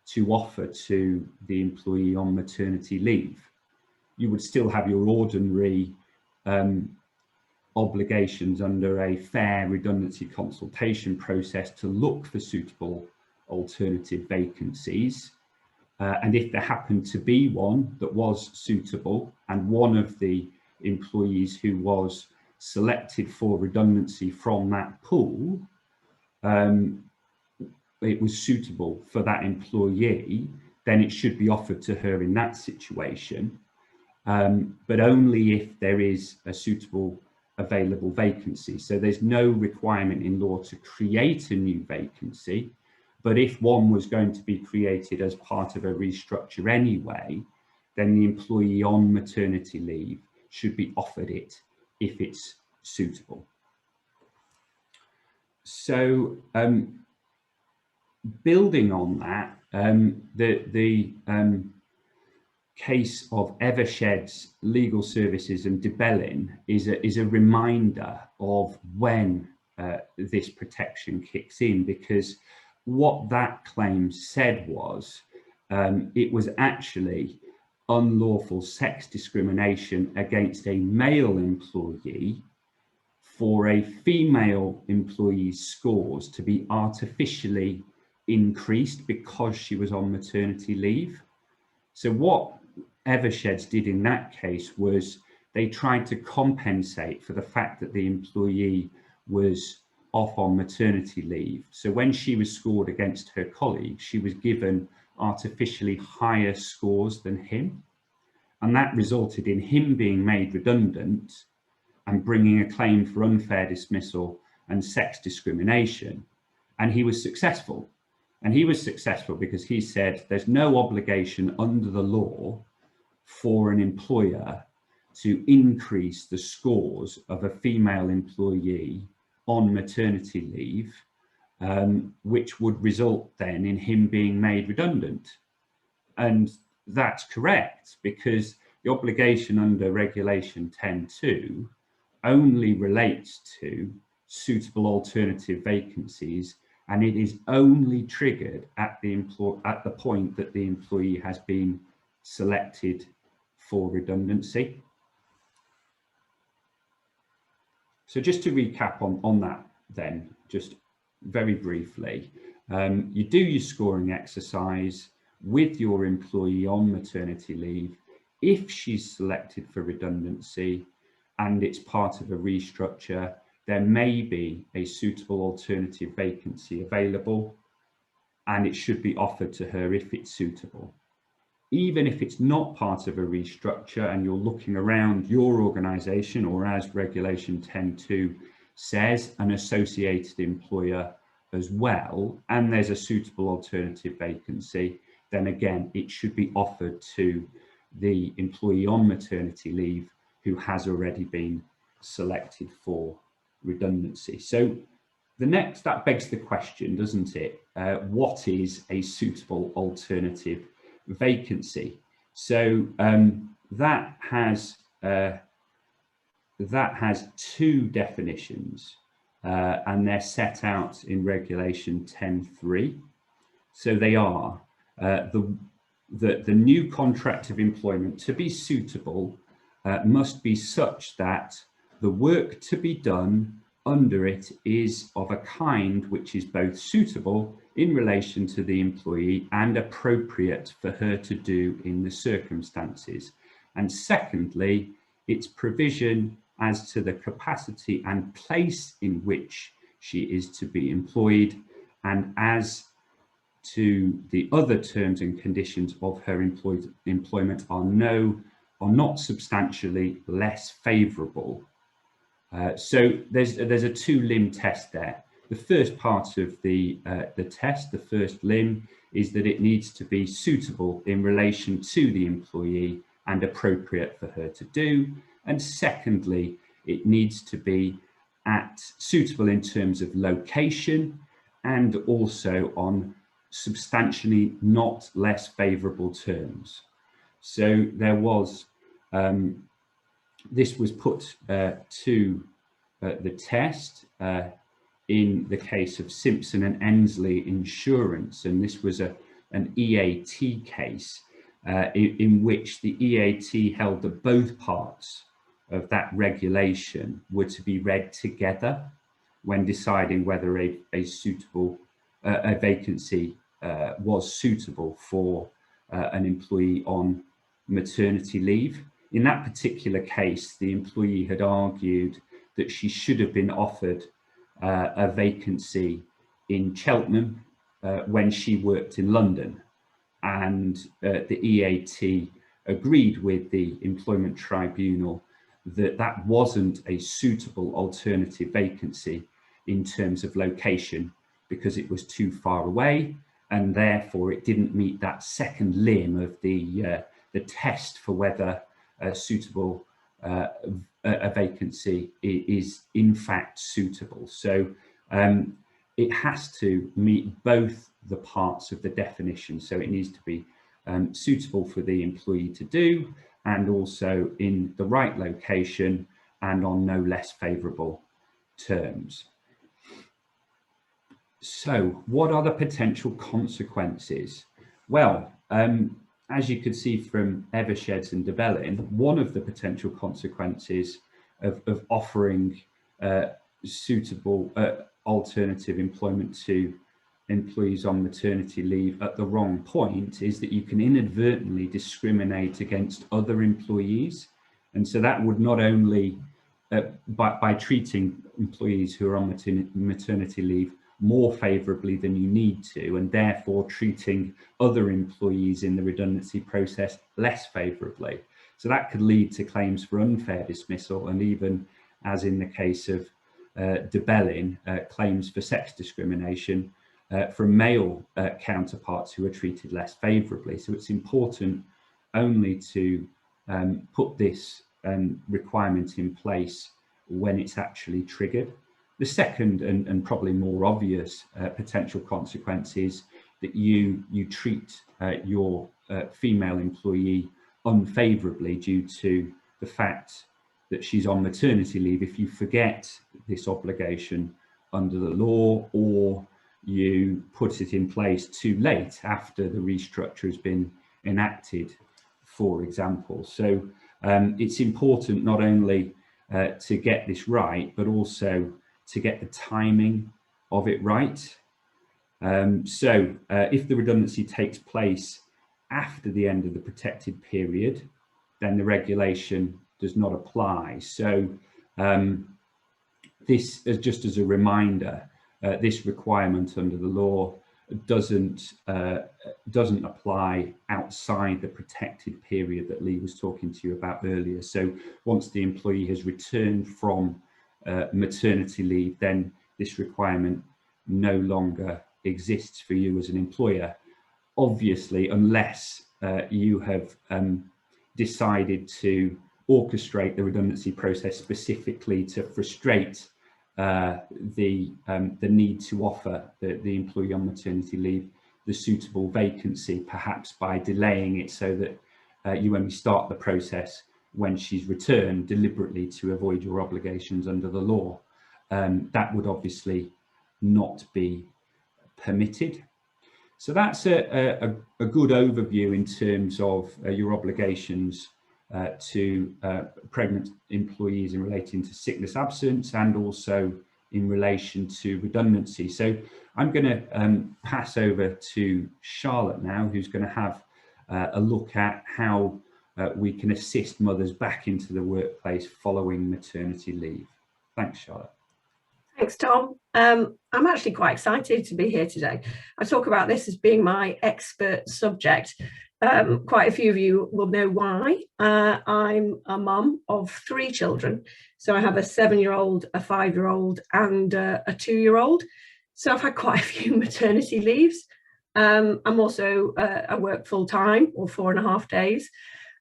to offer to the employee on maternity leave. You would still have your ordinary obligations under a fair redundancy consultation process to look for suitable alternative vacancies. And if there happened to be one that was suitable and one of the employees who was selected for redundancy from that pool, it was suitable for that employee, then it should be offered to her in that situation, but only if there is a suitable available vacancy. So there's no requirement in law to create a new vacancy, but if one was going to be created as part of a restructure anyway, then the employee on maternity leave should be offered it if it's suitable. So building on that, the case of Eversheds Legal Services and Debellin is a reminder of when this protection kicks in, because what that claim said was it was actually unlawful sex discrimination against a male employee for a female employee's scores to be artificially increased because she was on maternity leave. So what Eversheds did in that case was they tried to compensate for the fact that the employee was off on maternity leave. So when she was scored against her colleague, she was given artificially higher scores than him. And that resulted in him being made redundant and bringing a claim for unfair dismissal and sex discrimination. And he was successful. And he was successful because he said there's no obligation under the law for an employer to increase the scores of a female employee on maternity leave, which would result then in him being made redundant. And that's correct, because the obligation under Regulation 10.2 only relates to suitable alternative vacancies, and it is only triggered at the point that the employee has been selected for redundancy. So just to recap on that then, just very briefly, you do your scoring exercise with your employee on maternity leave. If she's selected for redundancy and it's part of a restructure, there may be a suitable alternative vacancy available, and it should be offered to her if it's suitable. Even if it's not part of a restructure and you're looking around your organisation, or as Regulation 10.2 says, an associated employer as well, and there's a suitable alternative vacancy, then again, it should be offered to the employee on maternity leave who has already been selected for redundancy. So that begs the question, doesn't it? What is a suitable alternative vacancy? So that has two definitions, and they're set out in Regulation 10.3. So they are the new contract of employment to be suitable must be such that the work to be done under it is of a kind which is both suitable in relation to the employee and appropriate for her to do in the circumstances. And secondly, its provision as to the capacity and place in which she is to be employed, and as to the other terms and conditions of her employment are not substantially less favourable. So there's a two-limb test there. The first part of the test, the first limb, is that it needs to be suitable in relation to the employee and appropriate for her to do. And secondly, it needs to be suitable in terms of location and also on substantially not less favourable terms. So there was this was put to the test in the case of Simpson and Ensley Insurance, and this was an EAT case in which the EAT held that both parts of that regulation were to be read together when deciding whether a suitable vacancy was suitable for an employee on maternity leave. In that particular case, the employee had argued that she should have been offered a vacancy in Cheltenham when she worked in London, and the EAT agreed with the Employment Tribunal that that wasn't a suitable alternative vacancy in terms of location because it was too far away, and therefore it didn't meet that second limb of the test for whether a suitable a vacancy is in fact suitable. So it has to meet both the parts of the definition. So it needs to be suitable for the employee to do, and also in the right location and on no less favourable terms. So what are the potential consequences? Well, as you could see from Eversheds and Debellin, one of the potential consequences of offering suitable alternative employment to employees on maternity leave at the wrong point is that you can inadvertently discriminate against other employees. And so that would not only, by treating employees who are on maternity leave more favourably than you need to, and therefore treating other employees in the redundancy process less favourably. So that could lead to claims for unfair dismissal, and even, as in the case of Debellin, claims for sex discrimination from male counterparts who are treated less favourably. So it's important only to put this requirement in place when it's actually triggered. The second and probably more obvious potential consequence is that you treat your female employee unfavourably due to the fact that she's on maternity leave if you forget this obligation under the law, or you put it in place too late after the restructure has been enacted, for example. So it's important not only to get this right, but also to get the timing of it right. So if the redundancy takes place after the end of the protected period, then the regulation does not apply. So this is just as a reminder, this requirement under the law doesn't apply outside the protected period that Lee was talking to you about earlier. So once the employee has returned from maternity leave, then this requirement no longer exists for you as an employer, obviously, unless you have decided to orchestrate the redundancy process specifically to frustrate the need to offer the employee on maternity leave the suitable vacancy, perhaps by delaying it so that you only start the process when she's returned, deliberately to avoid your obligations under the law. That would obviously not be permitted. So that's a good overview in terms of your obligations to pregnant employees in relating to sickness absence, and also in relation to redundancy. So I'm going to pass over to Charlotte now, who's going to have a look at how we can assist mothers back into the workplace following maternity leave. Thanks, Charlotte. Thanks, Tom. I'm actually quite excited to be here today. I talk about this as being my expert subject. Quite a few of you will know why. I'm a mum of 3 children. So I have a 7-year-old, a 5-year-old and a 2-year-old. So I've had quite a few maternity leaves. I'm also, I work full time, or 4.5 days.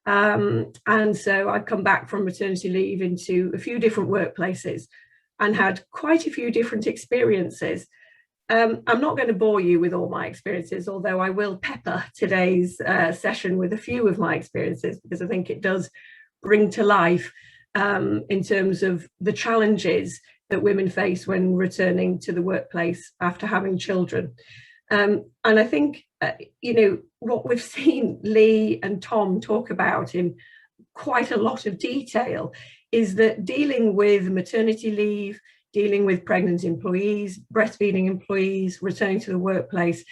And so I've come back from maternity leave into a few different workplaces and had quite a few different experiences. I'm not going to bore you with all my experiences, although I will pepper today's session with a few of my experiences, because I think it does bring to life in terms of the challenges that women face when returning to the workplace after having children. And I think, you know, what we've seen Lee and Tom talk about in quite a lot of detail is that dealing with maternity leave, dealing with pregnant employees, breastfeeding employees, returning to the workplace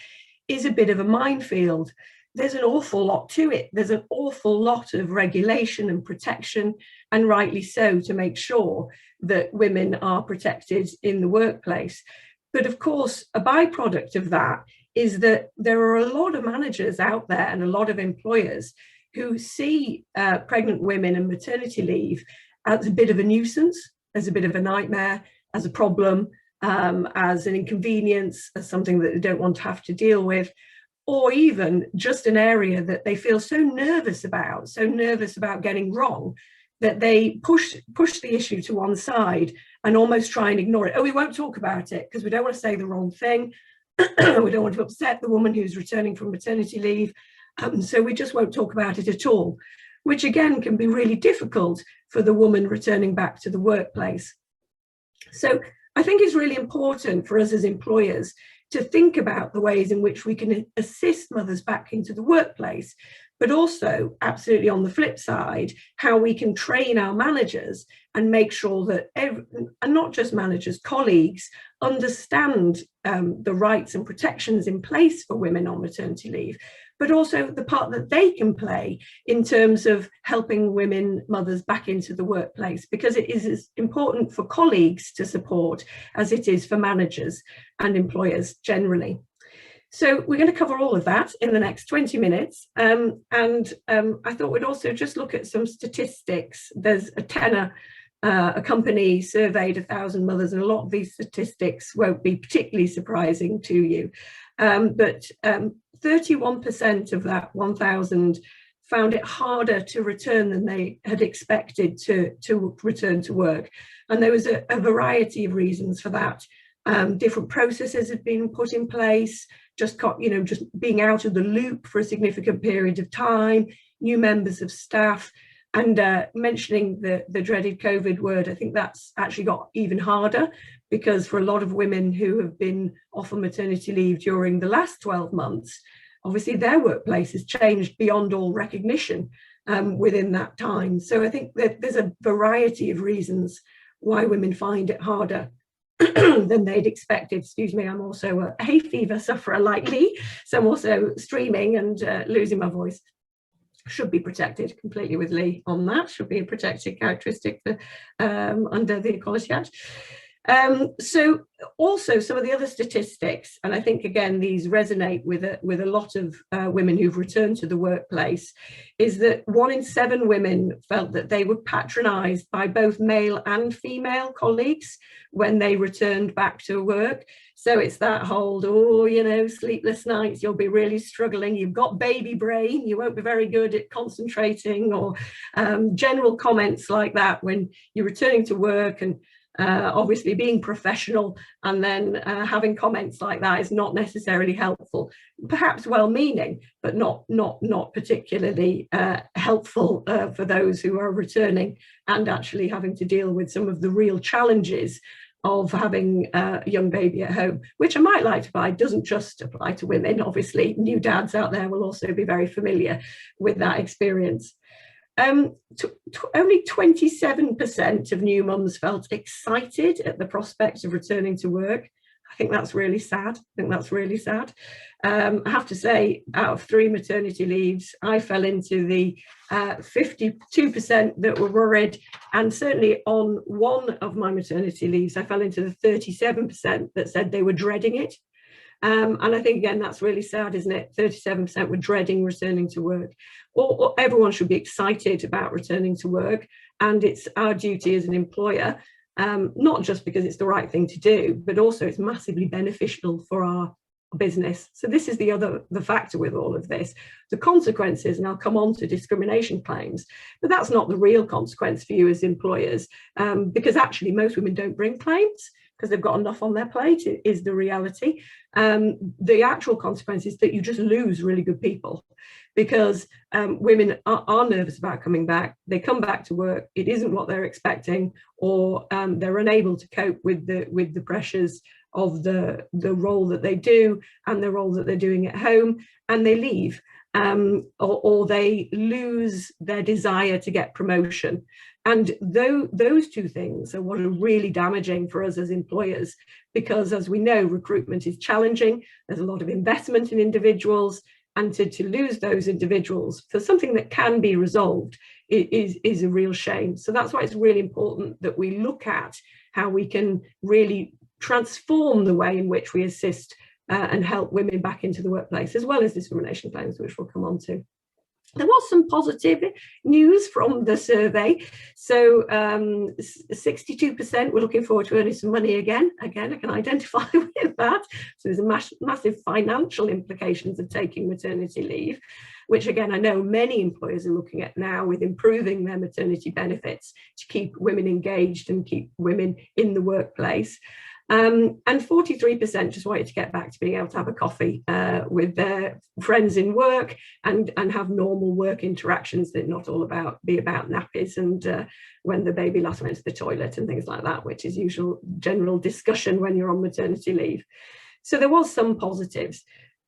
is a bit of a minefield. There's an awful lot to it. There's an awful lot of regulation and protection, and rightly so, to make sure that women are protected in the workplace. But of course, a byproduct of that is that there are a lot of managers out there and a lot of employers who see pregnant women and maternity leave as a bit of a nuisance, as a bit of a nightmare, as a problem, as an inconvenience, as something that they don't want to have to deal with, or even just an area that they feel so nervous about getting wrong, that they push the issue to one side and almost try and ignore it. Oh, we won't talk about it because we don't want to say the wrong thing. We don't want to upset the woman who's returning from maternity leave. So we just won't talk about it at all, which again can be really difficult for the woman returning back to the workplace. So I think it's really important for us as employers to think about the ways in which we can assist mothers back into the workplace, but also, absolutely on the flip side, how we can train our managers and make sure that, and not just managers, colleagues, understand the rights and protections in place for women on maternity leave, but also the part that they can play in terms of helping women, mothers back into the workplace, because it is as important for colleagues to support as it is for managers and employers generally. So we're going to cover all of that in the next 20 minutes. I thought we'd also just look at some statistics. There's a company surveyed 1,000 mothers, and a lot of these statistics won't be particularly surprising to you. But 31% of that 1,000 found it harder to return than they had expected to return to work. And there was a variety of reasons for that. Different processes had been put in place, just being out of the loop for a significant period of time, new members of staff, and mentioning the dreaded COVID word. I think that's actually got even harder, because for a lot of women who have been off on maternity leave during the last 12 months, obviously their workplace has changed beyond all recognition within that time. So I think that there's a variety of reasons why women find it harder than they'd expected. Excuse me, I'm also a hay fever sufferer like Lee, so I'm also streaming and losing my voice. Should be protected completely with Lee on that, should be a protected characteristic for, under the Equality Act. So also some of the other statistics, and I think again these resonate with a lot of women who've returned to the workplace, is that 1 in 7 women felt that they were patronised by both male and female colleagues when they returned back to work. So it's that whole, oh, you know, sleepless nights, you'll be really struggling, you've got baby brain, you won't be very good at concentrating, or general comments like that when you're returning to work. And Obviously being professional and then having comments like that is not necessarily helpful, perhaps well-meaning, but not particularly helpful for those who are returning and actually having to deal with some of the real challenges of having a young baby at home, which I might like to buy doesn't just apply to women. Obviously, new dads out there will also be very familiar with that experience. Only 27% of new mums felt excited at the prospect of returning to work. I think that's really sad. I have to say, out of 3 maternity leaves, I fell into the 52% that were worried, and certainly on one of my maternity leaves, I fell into the 37% that said they were dreading it. And I think, again, that's really sad, isn't it? 37% were dreading returning to work. Or everyone should be excited about returning to work, and it's our duty as an employer, not just because it's the right thing to do, but also it's massively beneficial for our business. So this is the factor with all of this. The consequences, and I'll come on to discrimination claims, but that's not the real consequence for you as employers, because actually most women don't bring claims because they've got enough on their plate, is the reality. The actual consequence is that you just lose really good people, because women are nervous about coming back. They come back to work, it isn't what they're expecting, or they're unable to cope with the pressures of the role that they do and the role that they're doing at home, and they leave, or they lose their desire to get promotion. And those two things are what are really damaging for us as employers, because as we know, recruitment is challenging. There's a lot of investment in individuals, and to lose those individuals for something that can be resolved is a real shame. So that's why it's really important that we look at how we can really transform the way in which we assist and help women back into the workplace, as well as discrimination claims, which we'll come on to. There was some positive news from the survey. So 62% were looking forward to earning some money again. Again, I can identify with that. So there's a massive financial implications of taking maternity leave, which again, I know many employers are looking at now with improving their maternity benefits to keep women engaged and keep women in the workplace. And 43% just wanted to get back to being able to have a coffee with their friends in work and have normal work interactions that not all be about nappies and when the baby last went to the toilet and things like that, which is usual general discussion when you're on maternity leave. So there was some positives.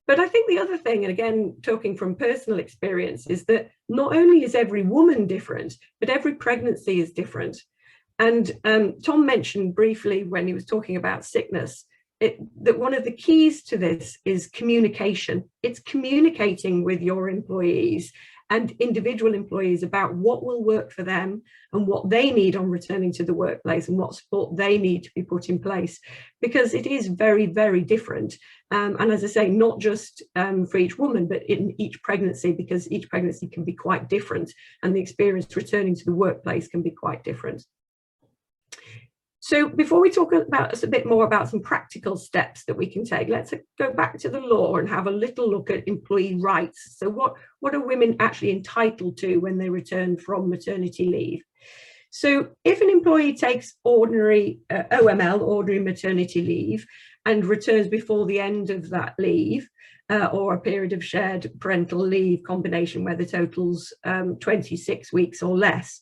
But I think the other thing, and again, talking from personal experience, is that not only is every woman different, but every pregnancy is different. And Tom mentioned briefly when he was talking about sickness, that one of the keys to this is communication. It's communicating with your employees and individual employees about what will work for them and what they need on returning to the workplace and what support they need to be put in place, because it is very, very different. And as I say, not just for each woman, but in each pregnancy, because each pregnancy can be quite different and the experience returning to the workplace can be quite different. So before we talk about a bit more about some practical steps that we can take, let's go back to the law and have a little look at employee rights. So what are women actually entitled to when they return from maternity leave? So if an employee takes ordinary OML, ordinary maternity leave, and returns before the end of that leave, or a period of shared parental leave combination where the total's 26 weeks or less,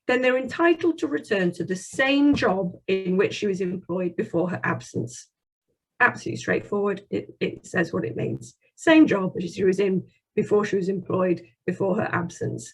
then they're entitled to return to the same job in which she was employed before her absence. Absolutely straightforward. It says what it means. Same job as she was in before she was employed before her absence.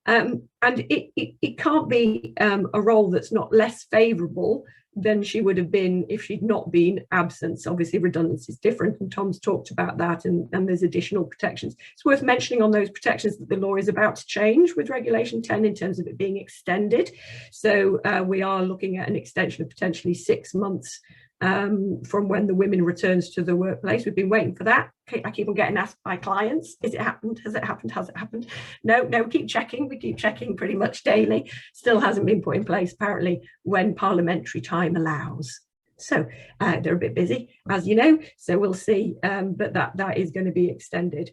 And it can't be a role that's not less favourable than she would have been if she'd not been absent. Obviously, redundancy is different, and Tom's talked about that, and there's additional protections. It's worth mentioning on those protections that the law is about to change with Regulation 10 in terms of it being extended. So we are looking at an extension of potentially 6 months from when the women returns to the workplace. We've been waiting for that. I keep on getting asked by clients, is it happened? Has it happened? Has it happened? No, keep checking. We keep checking pretty much daily. Still hasn't been put in place, apparently, when parliamentary time allows. So they're a bit busy, as you know, so we'll see, but that is going to be extended.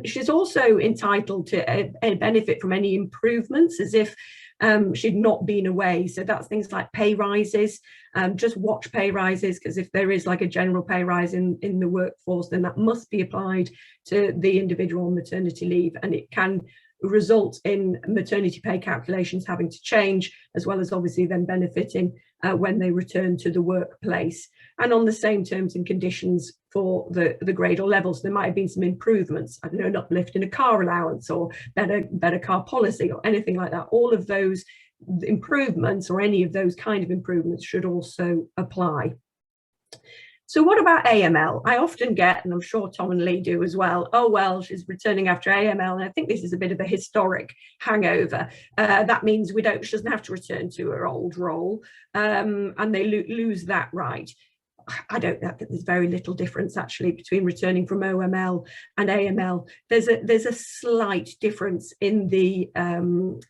She's also entitled to a benefit from any improvements, as if she'd not been away. So that's things like pay rises. Just watch pay rises, because if there is like a general pay rise in the workforce, then that must be applied to the individual on maternity leave, and it can result in maternity pay calculations having to change, as well as obviously then benefiting when they return to the workplace, and on the same terms and conditions for the grade or levels. There might have been some improvements, I don't know, an uplift in a car allowance or better car policy or anything like that. All of those improvements, or any of those kind of improvements, should also apply. So what about AML? I often get, and I'm sure Tom and Lee do as well, oh, well, she's returning after AML. And I think this is a bit of a historic hangover. That means she doesn't have to return to her old role, and they lose that right. I think there's very little difference actually between returning from OML and AML. There's a slight difference in the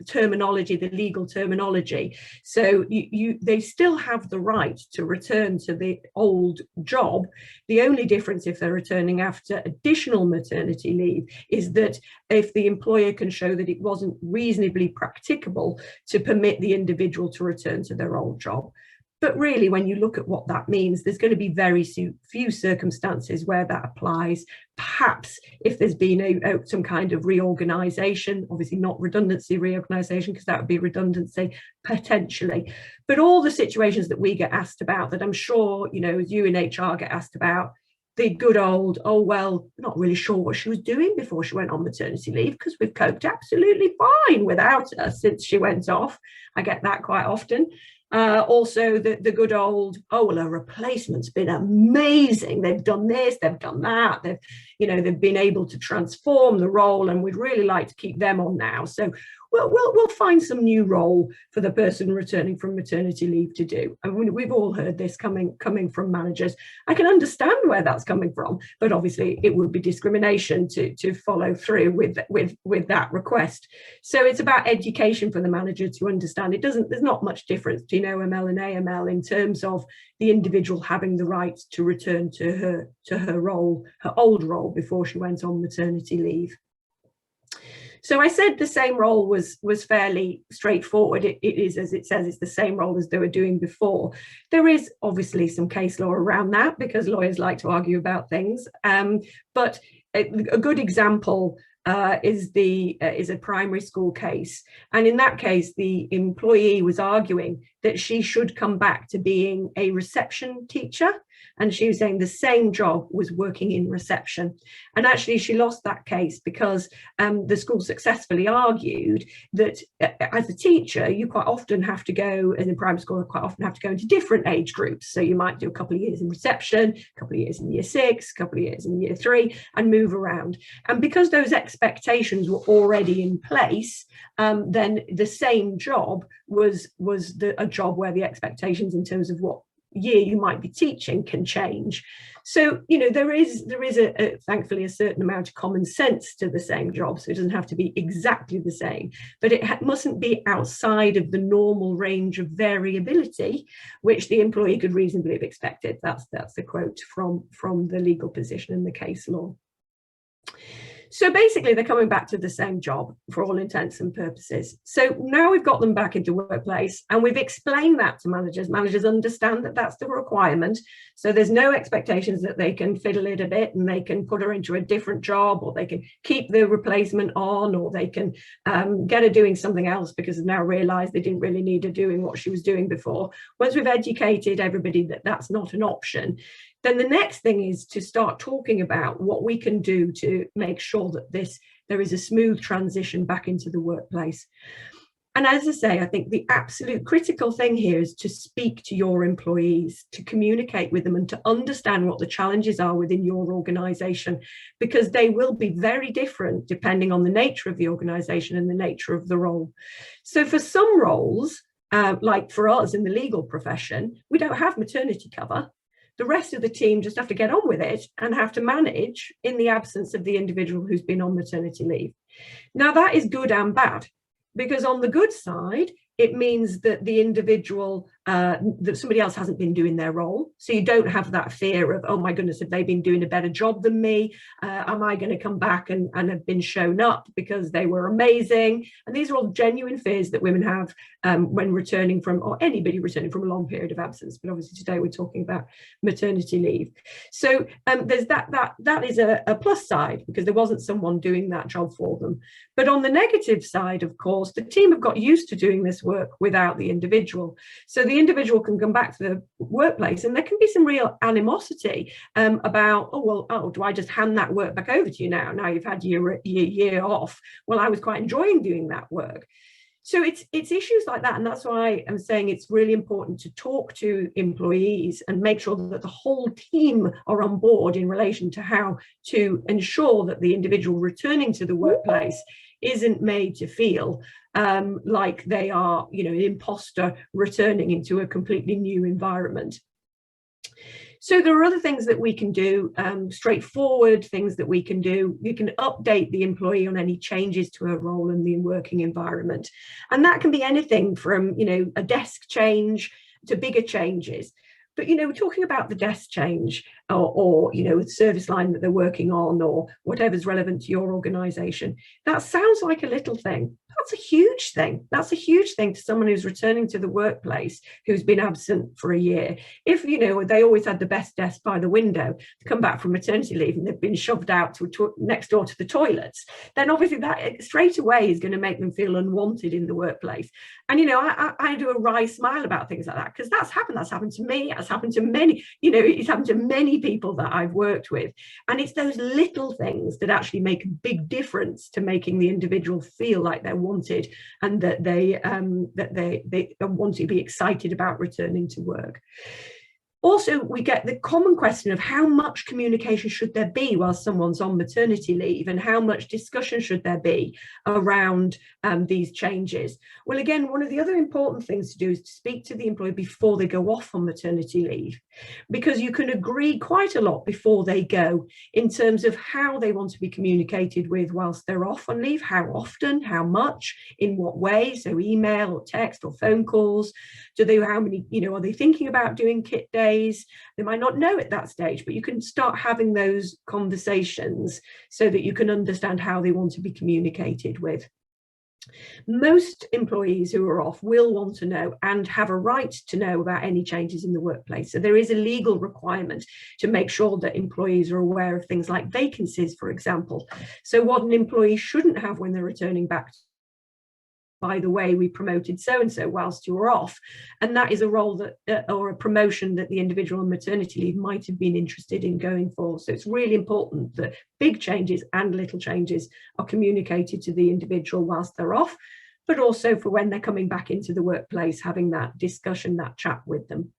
terminology, the legal terminology. So they still have the right to return to the old job. The only difference, if they're returning after additional maternity leave, is that if the employer can show that it wasn't reasonably practicable to permit the individual to return to their old job. But really, when you look at what that means, there's going to be very few circumstances where that applies. Perhaps if there's been some kind of reorganisation, obviously not redundancy reorganisation, because that would be redundancy potentially. But all the situations that we get asked about, that I'm sure, you know, as you in HR get asked about, the good old, oh, well, not really sure what she was doing before she went on maternity leave, because we've coped absolutely fine without her since she went off. I get that quite often. Also the good old, oh, well, her replacement's been amazing. They've done this, they've done that. They've been able to transform the role, and we'd really like to keep them on now. So we'll find some new role for the person returning from maternity leave to do. And we've all heard this coming from managers. I can understand where that's coming from, but obviously it would be discrimination to follow through with that request. So it's about education for the manager to understand. There's not much difference between OML and AML in terms of the individual having the right to return to her role, her old role, before she went on maternity leave. So I said the same role was fairly straightforward. It is, as it says, it's the same role as they were doing before. There is obviously some case law around that, because lawyers like to argue about things. But a good example is a primary school case. And in that case, the employee was arguing that she should come back to being a reception teacher. And she was saying the same job was working in reception. And actually, she lost that case because the school successfully argued that as a teacher, you quite often have to go, and in primary school, quite often have to go into different age groups. So you might do a couple of years in reception, a couple of years in year 6, a couple of years in year 3, and move around. And because those expectations were already in place, then the same job was a job where the expectations in terms of what year you might be teaching can change. So, there is thankfully a certain amount of common sense to the same job, so it doesn't have to be exactly the same, but it mustn't be outside of the normal range of variability which the employee could reasonably have expected. That's the quote from the legal position in the case law. So basically, they're coming back to the same job for all intents and purposes. So now we've got them back into workplace, and we've explained that to managers. Managers understand that that's the requirement. So there's no expectations that they can fiddle it a bit and they can put her into a different job, or they can keep the replacement on, or they can get her doing something else because they've now realised they didn't really need her doing what she was doing before. Once we've educated everybody that that's not an option, then the next thing is to start talking about what we can do to make sure that there is a smooth transition back into the workplace. And as I say, I think the absolute critical thing here is to speak to your employees, to communicate with them, and to understand what the challenges are within your organisation, because they will be very different depending on the nature of the organisation and the nature of the role. So for some roles, like for us in the legal profession, we don't have maternity cover. The rest of the team just have to get on with it and have to manage in the absence of the individual who's been on maternity leave. Now, that is good and bad, because on the good side, it means that the individual that somebody else hasn't been doing their role. So you don't have that fear of, oh my goodness, have they been doing a better job than me? Am I going to come back and have been shown up because they were amazing? And these are all genuine fears that women have when returning from, or anybody returning from a long period of absence. But obviously today we're talking about maternity leave. So there's that is a plus side, because there wasn't someone doing that job for them. But on the negative side, of course, the team have got used to doing this work without the individual. So the individual can come back to the workplace and there can be some real animosity about, do I just hand that work back over to you now? Now you've had your year off. Well, I was quite enjoying doing that work. So it's issues like that. And that's why I'm saying it's really important to talk to employees and make sure that the whole team are on board in relation to how to ensure that the individual returning to the workplace isn't made to feel like they are, an imposter returning into a completely new environment. So there are other things that we can do, straightforward things that we can do. You can update the employee on any changes to her role in the working environment. And that can be anything from, a desk change to bigger changes. But, we're talking about the desk change or the service line that they're working on or whatever's relevant to your organisation. That sounds like a little thing. That's a huge thing. That's a huge thing to someone who's returning to the workplace who's been absent for a year. If, they always had the best desk by the window to come back from maternity leave and they've been shoved out to next door to the toilets, then obviously that straight away is going to make them feel unwanted in the workplace. And, I do a wry smile about things like that because that's happened. That's happened to me. That's happened to many, it's happened to many people that I've worked with. And it's those little things that actually make a big difference to making the individual feel like they're wanted and that they want to be excited about returning to work. Also, we get the common question of how much communication should there be while someone's on maternity leave and how much discussion should there be around these changes. Well, again, one of the other important things to do is to speak to the employee before they go off on maternity leave, because you can agree quite a lot before they go in terms of how they want to be communicated with whilst they're off on leave, how often, how much, in what way, so email or text or phone calls. How many, are they thinking about doing kit days? They might not know at that stage, but you can start having those conversations so that you can understand how they want to be communicated with. Most employees who are off will want to know and have a right to know about any changes in the workplace. So there is a legal requirement to make sure that employees are aware of things like vacancies, for example. So what an employee shouldn't have when they're returning back, by the way, we promoted so-and-so whilst you were off. And that is a role that or a promotion that the individual on maternity leave might have been interested in going for. So it's really important that big changes and little changes are communicated to the individual whilst they're off, but also for when they're coming back into the workplace, having that discussion, that chat with them.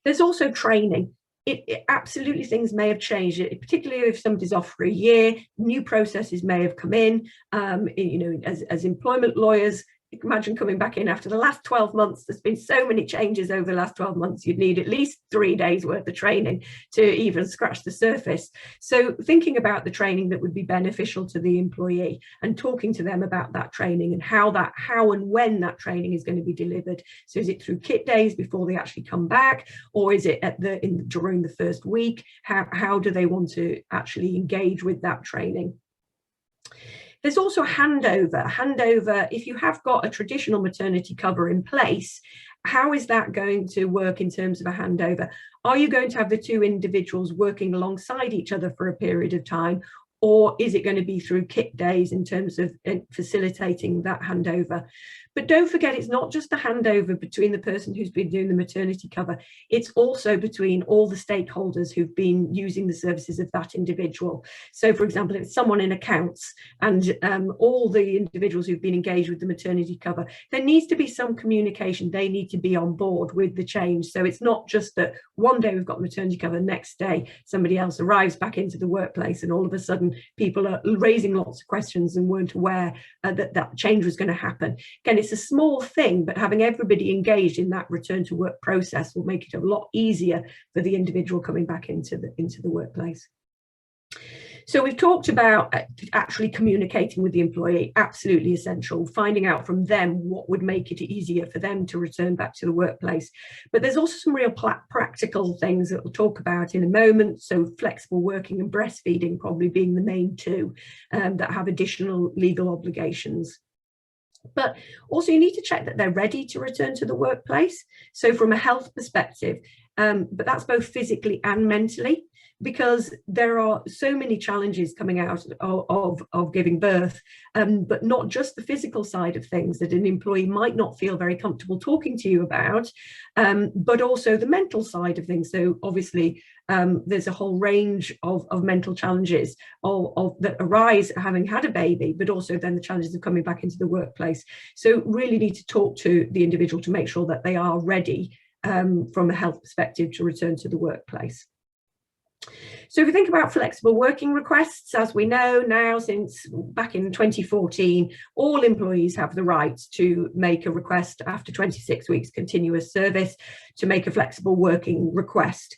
There's also training. It absolutely, things may have changed, particularly if somebody's off for a year. New processes may have come in. As employment lawyers, imagine coming back in after the last 12 months. There's been so many changes over the last 12 months. You'd need at least 3 days worth of training to even scratch the surface. So thinking about the training that would be beneficial to the employee and talking to them about that training and how and when that training is going to be delivered. So is it through kit days before they actually come back, or is it during the first week? How do they want to actually engage with that training? There's also handover. If you have got a traditional maternity cover in place, how is that going to work in terms of a handover? Are you going to have the two individuals working alongside each other for a period of time? Or is it going to be through kit days in terms of facilitating that handover? But don't forget, it's not just a handover between the person who's been doing the maternity cover. It's also between all the stakeholders who've been using the services of that individual. So, for example, if it's someone in accounts and all the individuals who've been engaged with the maternity cover, there needs to be some communication. They need to be on board with the change. So it's not just that one day we've got maternity cover, next day somebody else arrives back into the workplace and all of a sudden people are raising lots of questions and weren't aware that change was going to happen. Again, it's a small thing, but having everybody engaged in that return to work process will make it a lot easier for the individual coming back into the workplace. So we've talked about actually communicating with the employee, absolutely essential, finding out from them what would make it easier for them to return back to the workplace. But there's also some real practical things that we'll talk about in a moment. So flexible working and breastfeeding probably being the main two that have additional legal obligations. But also you need to check that they're ready to return to the workplace. So from a health perspective, but that's both physically and mentally, because there are so many challenges coming out of giving birth, but not just the physical side of things that an employee might not feel very comfortable talking to you about, but also the mental side of things. So obviously there's a whole range of mental challenges that arise having had a baby, but also then the challenges of coming back into the workplace. So really need to talk to the individual to make sure that they are ready from a health perspective to return to the workplace. So if we think about flexible working requests, as we know now, since back in 2014, all employees have the right to make a request after 26 weeks continuous service to make a flexible working request.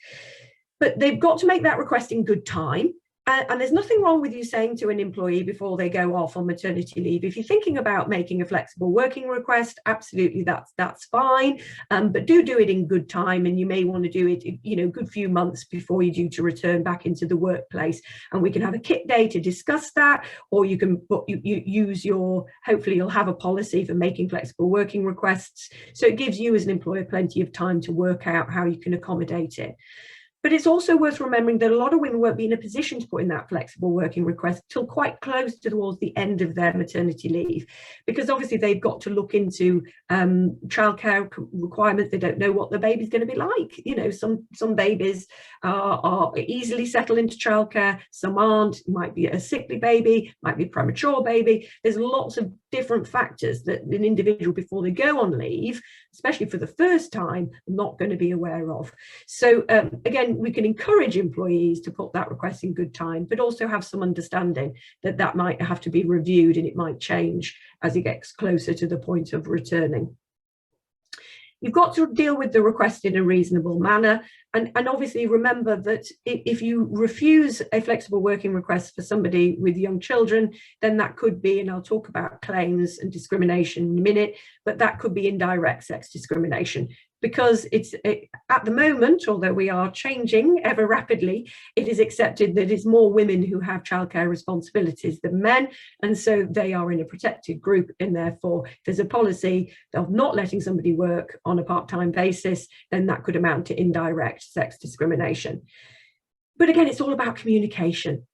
But they've got to make that request in good time. And there's nothing wrong with you saying to an employee before they go off on maternity leave, if you're thinking about making a flexible working request, absolutely that's fine. But do it in good time, and you may want to do it, a good few months before you're due to return back into the workplace. And we can have a kit day to discuss that, or you can use hopefully you'll have a policy for making flexible working requests. So it gives you as an employer plenty of time to work out how you can accommodate it. But it's also worth remembering that a lot of women won't be in a position to put in that flexible working request till quite close towards the end of their maternity leave, because obviously they've got to look into childcare requirements. They don't know what the baby's going to be like. Some babies are easily settled into childcare, some aren't. It might be a sickly baby, might be a premature baby. There's lots of different factors that an individual before they go on leave, especially for the first time, not going to be aware of. So again, we can encourage employees to put that request in good time, but also have some understanding that that might have to be reviewed and it might change as it gets closer to the point of returning. You've got to deal with the request in a reasonable manner. And obviously remember that if you refuse a flexible working request for somebody with young children, then that could be, and I'll talk about claims and discrimination in a minute, but that could be indirect sex discrimination. Because at the moment, although we are changing ever rapidly, it is accepted that it's more women who have childcare responsibilities than men, and so they are in a protected group, and therefore if there's a policy of not letting somebody work on a part-time basis, then that could amount to indirect sex discrimination. But again, it's all about communication.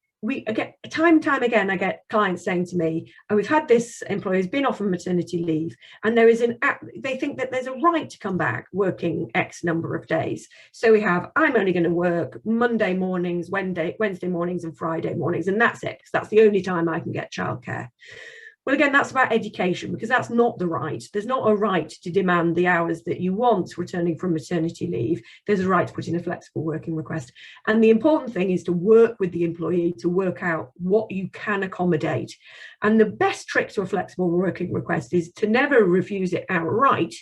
Time again, I get clients saying to me, oh, we've had this employee who's been off on maternity leave, and they think that there's a right to come back working X number of days. So I'm only going to work Monday mornings, Wednesday mornings and Friday mornings, and that's it, because that's the only time I can get childcare. Well, again, that's about education, because that's not the right. There's not a right to demand the hours that you want returning from maternity leave. There's a right to put in a flexible working request. And the important thing is to work with the employee to work out what you can accommodate. And the best trick to a flexible working request is to never refuse it outright,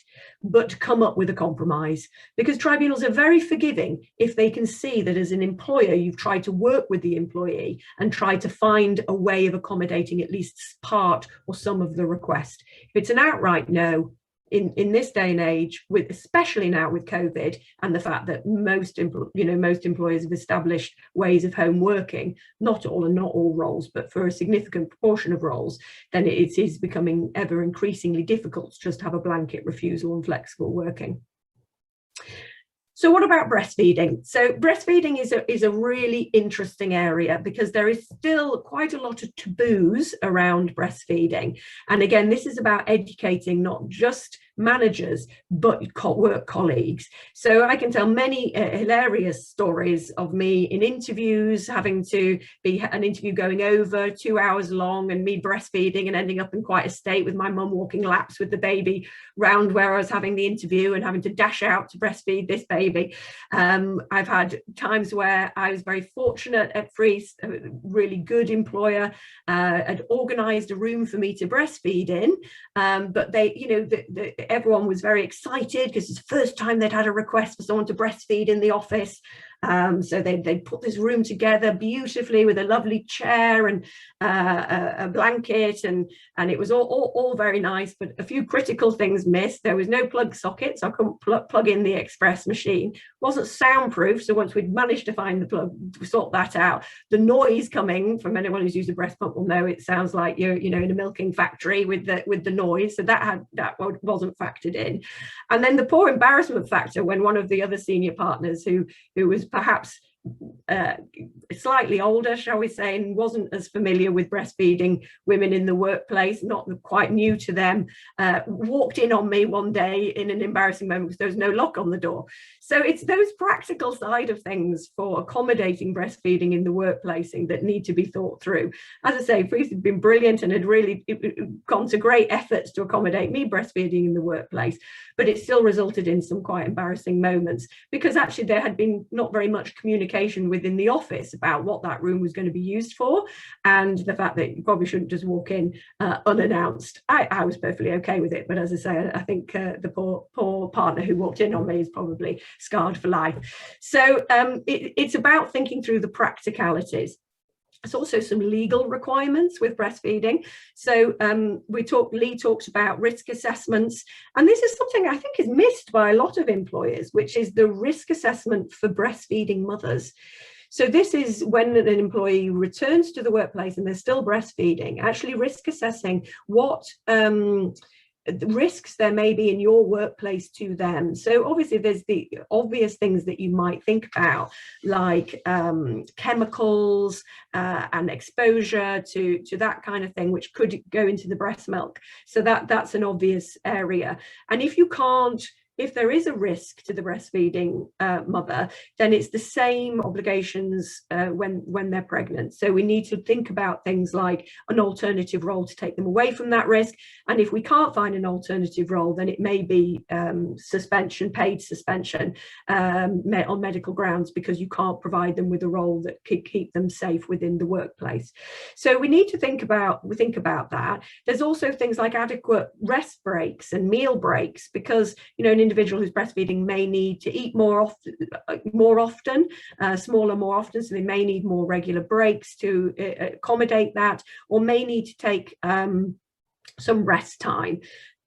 but to come up with a compromise, because tribunals are very forgiving if they can see that as an employer, you've tried to work with the employee and tried to find a way of accommodating at least part or some of the request. If it's an outright no, in this day and age, especially now with COVID and the fact that most employers have established ways of home working, not all roles, but for a significant proportion of roles, then it is becoming ever increasingly difficult to just have a blanket refusal on flexible working. So what about breastfeeding? So breastfeeding is a really interesting area, because there is still quite a lot of taboos around breastfeeding. And again, this is about educating not just managers, but work colleagues. So I can tell many hilarious stories of me in interviews, having to be an interview going over 2 hours long, and me breastfeeding and ending up in quite a state with my mum walking laps with the baby round where I was having the interview and having to dash out to breastfeed this baby. I've had times where I was very fortunate at Freeths, a really good employer, had organised a room for me to breastfeed in, but they, everyone was very excited because it's the first time they'd had a request for someone to breastfeed in the office. So they'd put this room together beautifully with a lovely chair and a blanket, and it was all very nice, but a few critical things missed. There was no plug socket, so I couldn't plug in the express machine. It wasn't soundproof, so once we'd managed to find the plug, to sort that out, the noise coming from anyone who's used a breast pump will know it sounds like you're in a milking factory with the noise. So that wasn't factored in. And then the poor embarrassment factor when one of the other senior partners who was perhaps slightly older, shall we say, and wasn't as familiar with breastfeeding women in the workplace, not quite new to them, walked in on me one day in an embarrassing moment because there was no lock on the door. So it's those practical side of things for accommodating breastfeeding in the workplace that need to be thought through. As I say, Freeths had been brilliant and had really gone to great efforts to accommodate me breastfeeding in the workplace, but it still resulted in some quite embarrassing moments because actually there had been not very much communication within the office about what that room was going to be used for, and the fact that you probably shouldn't just walk in unannounced. I was perfectly okay with it, but as I say, I think the poor partner who walked in on me is probably scarred for life. So it's about thinking through the practicalities. There's also some legal requirements with breastfeeding. So Lee talks about risk assessments, and this is something I think is missed by a lot of employers, which is the risk assessment for breastfeeding mothers. So this is when an employee returns to the workplace and they're still breastfeeding, actually risk assessing what risks there may be in your workplace to them. So obviously there's the obvious things that you might think about, like chemicals and exposure to that kind of thing, which could go into the breast milk. So that's an obvious area. And if there is a risk to the breastfeeding mother, then it's the same obligations when they're pregnant. So we need to think about things like an alternative role to take them away from that risk. And if we can't find an alternative role, then it may be paid suspension on medical grounds, because you can't provide them with a role that could keep them safe within the workplace. So we need to think about that. There's also things like adequate rest breaks and meal breaks, because an individual who's breastfeeding may need to eat more often, smaller more often, so they may need more regular breaks to accommodate that, or may need to take some rest time.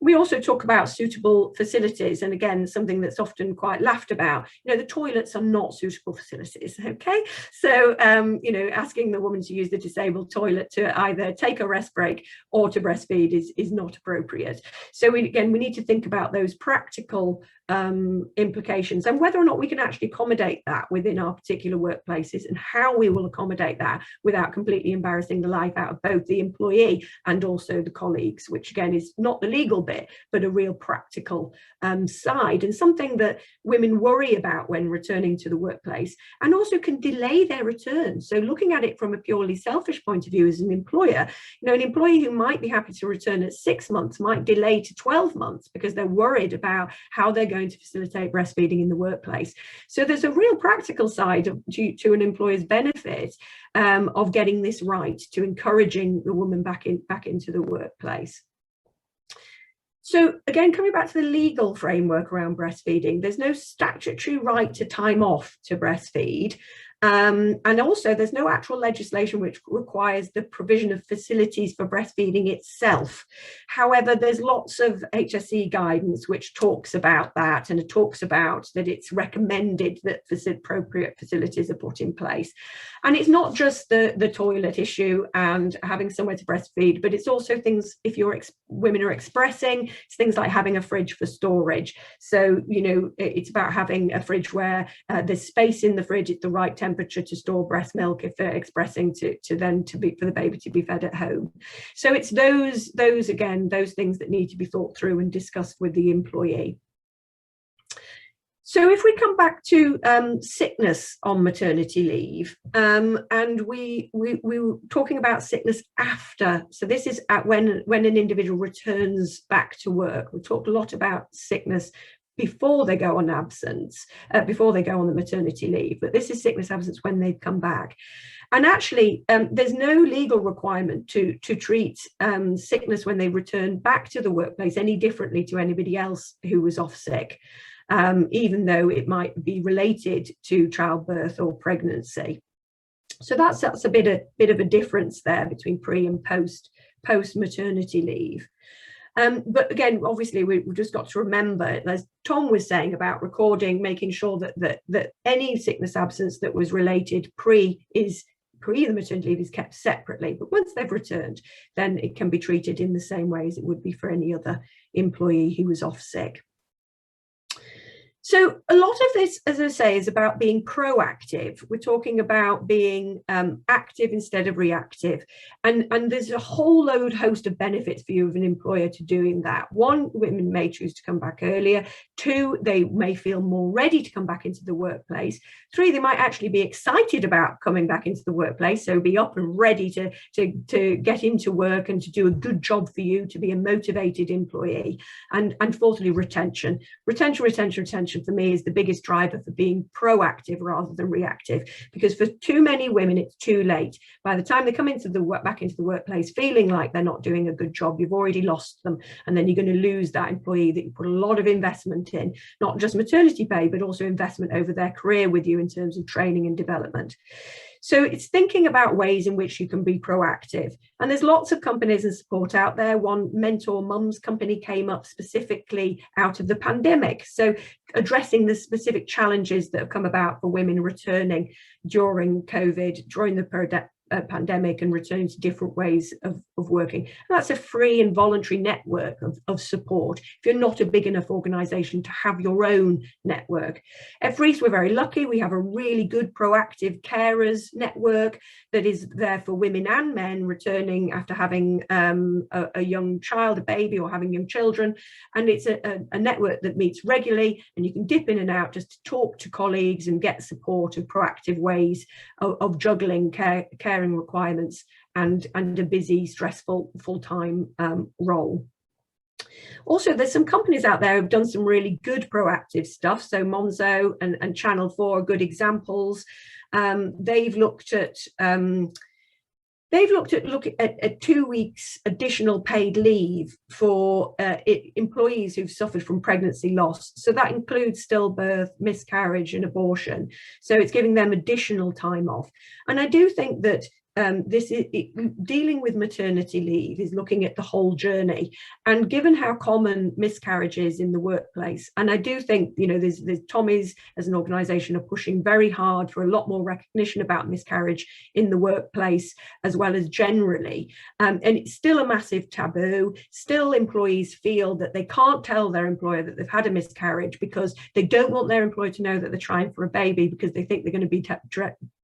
We also talk about suitable facilities, and again, something that's often quite laughed about. The toilets are not suitable facilities, okay? So, asking the woman to use the disabled toilet to either take a rest break or to breastfeed is not appropriate. So we need to think about those practical implications and whether or not we can actually accommodate that within our particular workplaces, and how we will accommodate that without completely embarrassing the life out of both the employee and also the colleagues, which again is not the legal bit, but a real practical side, and something that women worry about when returning to the workplace, and also can delay their return. So looking at it from a purely selfish point of view as an employer, an employee who might be happy to return at 6 months might delay to 12 months because they're worried about how they're going to facilitate breastfeeding in the workplace. So there's a real practical side to an employer's benefit of getting this right, to encouraging the woman back into the workplace. So again, coming back to the legal framework around breastfeeding, there's no statutory right to time off to breastfeed. And also there's no actual legislation which requires the provision of facilities for breastfeeding itself. However, there's lots of HSE guidance which talks about that, and it talks about that it's recommended that appropriate facilities are put in place. And it's not just the toilet issue and having somewhere to breastfeed, but it's also things, if women are expressing, it's things like having a fridge for storage. So, it's about having a fridge where there's space in the fridge at the right temperature to store breast milk if they're expressing for the baby to be fed at home. So it's those things that need to be thought through and discussed with the employee. So if we come back to sickness on maternity leave, and we were talking about sickness after, so this is when an individual returns back to work. We talked a lot about sickness before they go on absence, before they go on the maternity leave, but this is sickness absence when they've come back. And actually, there's no legal requirement to treat sickness when they return back to the workplace any differently to anybody else who was off sick. even though it might be related to childbirth or pregnancy. So that's a bit of a difference there between pre and post maternity leave. But again, obviously, we've just got to remember, as Tom was saying about recording, making sure that any sickness absence that was related pre the maternity leave is kept separately. But once they've returned, then it can be treated in the same way as it would be for any other employee who was off sick. So a lot of this, as I say, is about being proactive. We're talking about being active instead of reactive. And there's a whole host of benefits for you as an employer to doing that. One, women may choose to come back earlier. Two, they may feel more ready to come back into the workplace. Three, they might actually be excited about coming back into the workplace, so be up and ready to get into work and to do a good job for you, to be a motivated employee. And fourthly, retention. Retention for me is the biggest driver for being proactive rather than reactive, because for too many women it's too late. By the time they come back into the workplace feeling like they're not doing a good job, you've already lost them, and then you're going to lose that employee that you put a lot of investment in, not just maternity pay but also investment over their career with you in terms of training and development. So it's thinking about ways in which you can be proactive. And there's lots of companies and support out there. One, Mentor Mums company, came up specifically out of the pandemic. So addressing the specific challenges that have come about for women returning during COVID, during the pandemic, and returning to different ways of working. And that's a free and voluntary network of support if you're not a big enough organisation to have your own network. At Freeths, we're very lucky. We have a really good proactive carers network that is there for women and men returning after having a young child, a baby, or having young children. And it's a network that meets regularly, and you can dip in and out just to talk to colleagues and get support of proactive ways of juggling caring requirements and a busy, stressful full-time role. Also, there's some companies out there who've done some really good proactive stuff. So Monzo and Channel 4 are good examples. They've looked at 2 weeks additional paid leave for employees who've suffered from pregnancy loss. So that includes stillbirth, miscarriage and abortion. So it's giving them additional time off. And I do think that dealing with maternity leave is looking at the whole journey, and given how common miscarriage is in the workplace, and I do think, you know, there's Tommy's as an organisation are pushing very hard for a lot more recognition about miscarriage in the workplace as well as generally, and it's still a massive taboo. Still, employees feel that they can't tell their employer that they've had a miscarriage because they don't want their employer to know that they're trying for a baby, because they think they're going to be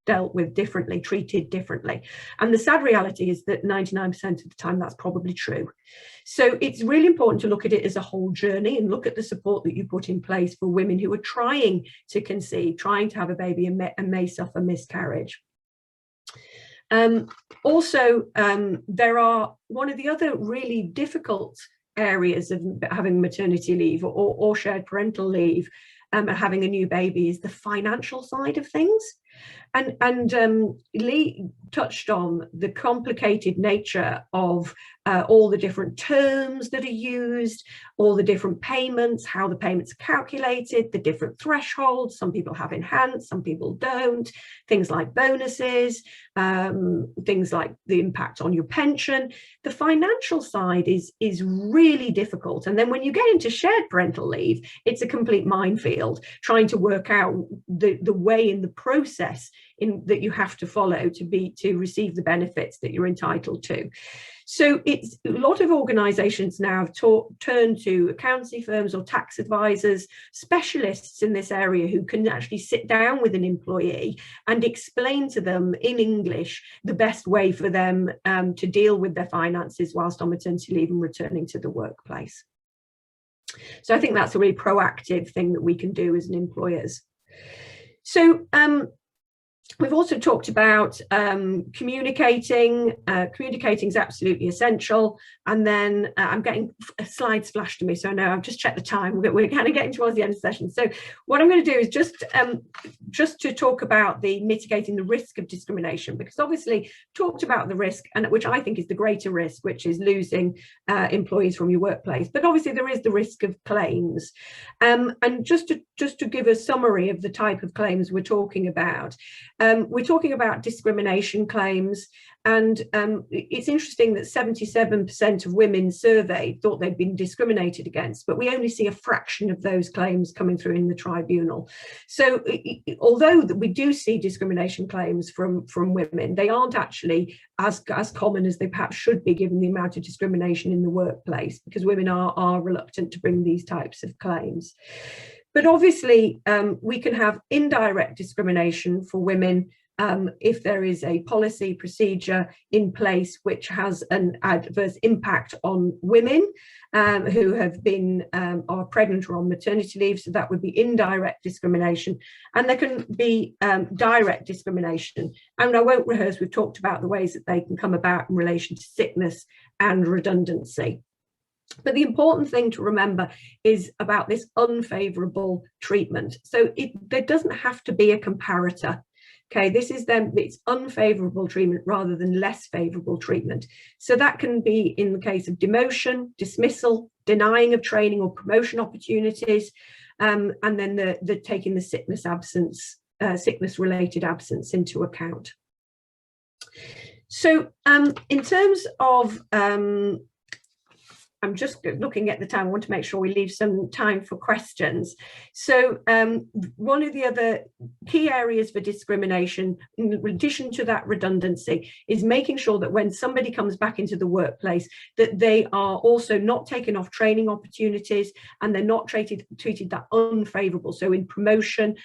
dealt with differently, treated differently. And the sad reality is that 99% of the time that's probably true. So it's really important to look at it as a whole journey and look at the support that you put in place for women who are trying to conceive, trying to have a baby and may suffer miscarriage. Also, there are one of the other really difficult areas of having maternity leave or shared parental leave and having a new baby is the financial side of things. And Lee touched on the complicated nature of all the different terms that are used, all the different payments, how the payments are calculated, the different thresholds. Some people have enhanced, some people don't. Things like bonuses, things like the impact on your pension. The financial side is really difficult. And then when you get into shared parental leave, it's a complete minefield, trying to work out the way in the process that you have to follow to receive the benefits that you're entitled to. So it's a lot of organisations now have turned to accountancy firms or tax advisors, specialists in this area who can actually sit down with an employee and explain to them in English the best way for them to deal with their finances whilst on maternity leave and returning to the workplace. So I think that's a really proactive thing that we can do as an employers. So We've also talked about communicating. Communicating is absolutely essential. And then I'm getting slides flashed to me, so no, I've just checked the time. We're kind of getting towards the end of the session. So what I'm going to do is just to talk about the mitigating the risk of discrimination, because obviously talked about the risk, and which I think is the greater risk, which is losing employees from your workplace. But obviously there is the risk of claims. And just to give a summary of the type of claims we're talking about. We're talking about discrimination claims, and it's interesting that 77% of women surveyed thought they'd been discriminated against, but we only see a fraction of those claims coming through in the tribunal. So although we do see discrimination claims from women, they aren't actually as common as they perhaps should be, given the amount of discrimination in the workplace, because women are reluctant to bring these types of claims. But obviously, we can have indirect discrimination for women if there is a policy procedure in place which has an adverse impact on women who have been are pregnant or on maternity leave. So that would be indirect discrimination. And there can be direct discrimination. And I won't rehearse, we've talked about the ways that they can come about in relation to sickness and redundancy. But the important thing to remember is about this unfavourable treatment. So there doesn't have to be a comparator. Okay, this is it's unfavourable treatment rather than less favourable treatment. So that can be in the case of demotion, dismissal, denying of training or promotion opportunities, and then the taking the sickness-related absence into account. So in terms of I'm just looking at the time. I want to make sure we leave some time for questions. So one of the other key areas for discrimination, in addition to that redundancy, is making sure that when somebody comes back into the workplace, that they are also not taken off training opportunities and they're not treated that unfavourable. So in promotion,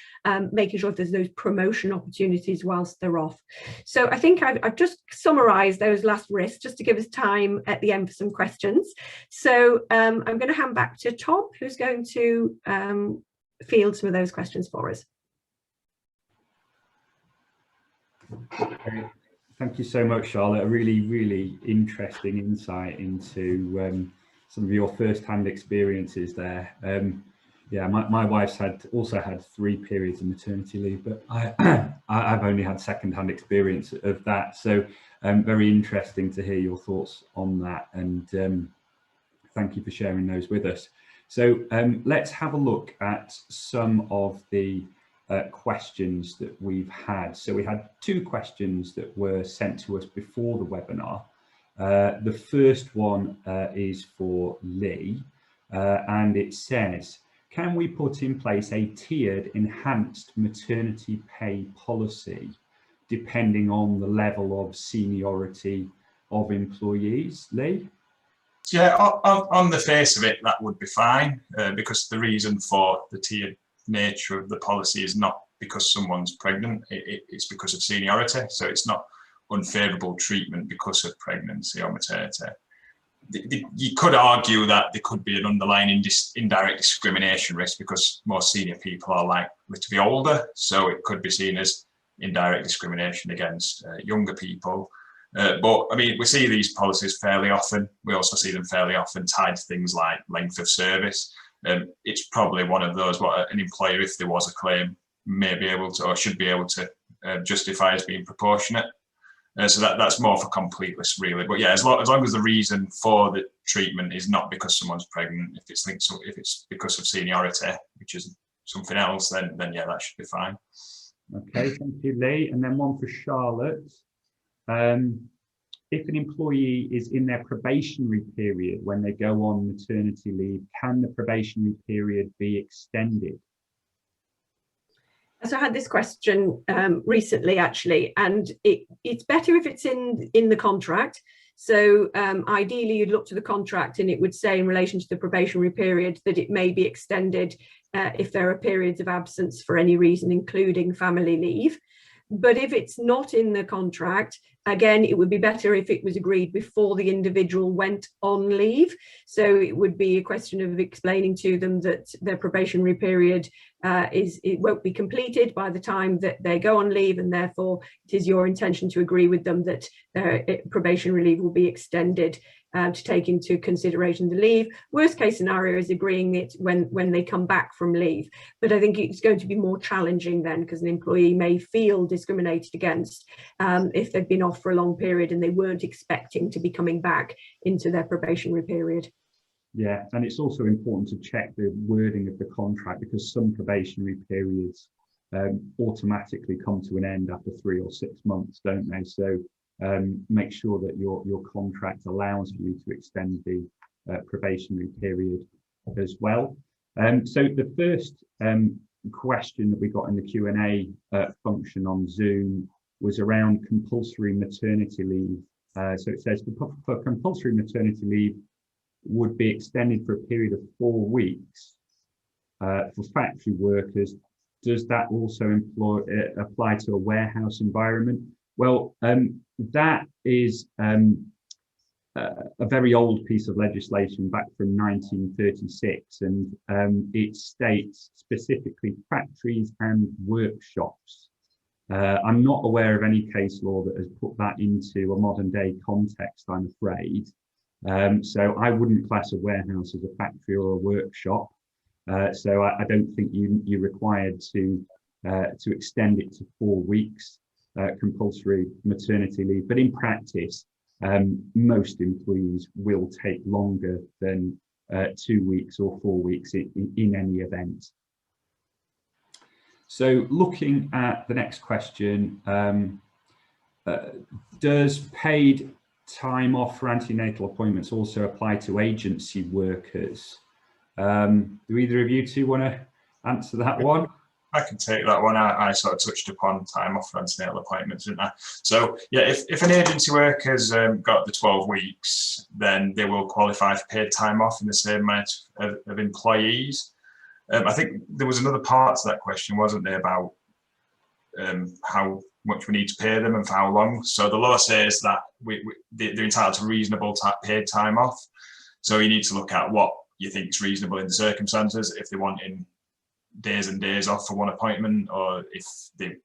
making sure there's those promotion opportunities whilst they're off. So I think I've just summarised those last risks just to give us time at the end for some questions. So I'm going to hand back to Tom, who's going to field some of those questions for us. Thank you so much, Charlotte. A really, really interesting insight into some of your first-hand experiences there. Yeah, my wife's also had 3 periods of maternity leave, but I've only had second-hand experience of that. So very interesting to hear your thoughts on that, and thank you for sharing those with us. So let's have a look at some of the questions that we've had. So we had 2 questions that were sent to us before the webinar. The first one is for Lee, and it says, can we put in place a tiered enhanced maternity pay policy depending on the level of seniority of employees? Lee? Yeah, on the face of it, that would be fine, because the reason for the tiered nature of the policy is not because someone's pregnant, it's because of seniority. So it's not unfavourable treatment because of pregnancy or maternity. You could argue that there could be an underlying indirect discrimination risk because more senior people are likely to be older. So it could be seen as indirect discrimination against younger people. But I mean, we see these policies fairly often. We also see them fairly often tied to things like length of service. It's probably one of those what an employer, if there was a claim, may be able to or should be able to justify as being proportionate. So that's more for completeness, really. But yeah, as long as the reason for the treatment is not because someone's pregnant, if it's because of seniority, which is something else, then yeah, that should be fine. Okay, thank you, Lee. And then one for Charlotte. If an employee is in their probationary period when they go on maternity leave, can the probationary period be extended? So I had this question recently, actually, and it's better if it's in the contract. So ideally, you'd look to the contract and it would say in relation to the probationary period that it may be extended if there are periods of absence for any reason, including family leave. But if it's not in the contract, Again, it would be better if it was agreed before the individual went on leave. So it would be a question of explaining to them that their probationary period it won't be completed by the time that they go on leave, and therefore it is your intention to agree with them that their probationary leave will be extended to take into consideration the leave. Worst case scenario is agreeing it when they come back from leave. But I think it's going to be more challenging then, because an employee may feel discriminated against if they've been off for a long period and they weren't expecting to be coming back into their probationary period. Yeah, and it's also important to check the wording of the contract, because some probationary periods automatically come to an end after 3 or 6 months, don't they? So make sure that your contract allows you to extend the probationary period as well. So the first question that we got in the Q&A function on Zoom was around compulsory maternity leave. So it says for compulsory maternity leave would be extended for a period of 4 weeks for factory workers. Does that also apply to a warehouse environment? Well, that is a very old piece of legislation back from 1936, and it states specifically factories and workshops. I'm not aware of any case law that has put that into a modern day context, I'm afraid. So I wouldn't class a warehouse as a factory or a workshop. So I don't think you're required to extend it to 4 weeks compulsory maternity leave. But in practice, most employees will take longer than 2 weeks or 4 weeks in any event. So looking at the next question, does paid time off for antenatal appointments also apply to agency workers? Do either of you two want to answer that one? I can take that one. I sort of touched upon time off for antenatal appointments, didn't I? So yeah, if an agency worker's got the 12 weeks, then they will qualify for paid time off in the same amount of employees. I think there was another part to that question, wasn't there, about how much we need to pay them and for how long. So the law says that they're entitled to reasonable paid time off. So you need to look at what you think is reasonable in the circumstances. If they want in days and days off for one appointment, or if they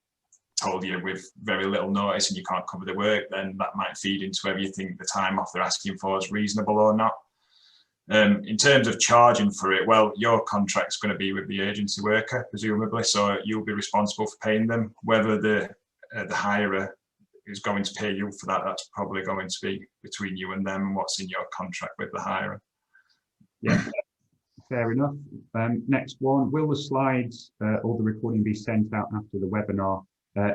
told you with very little notice and you can't cover the work, then that might feed into whether you think the time off they're asking for is reasonable or not. In terms of charging for it, well, your contract's going to be with the agency worker, presumably, so you'll be responsible for paying them. Whether the hirer is going to pay you for that, that's probably going to be between you and them, what's in your contract with the hirer. Yeah, fair enough. Next one, will the slides or the recording be sent out after the webinar?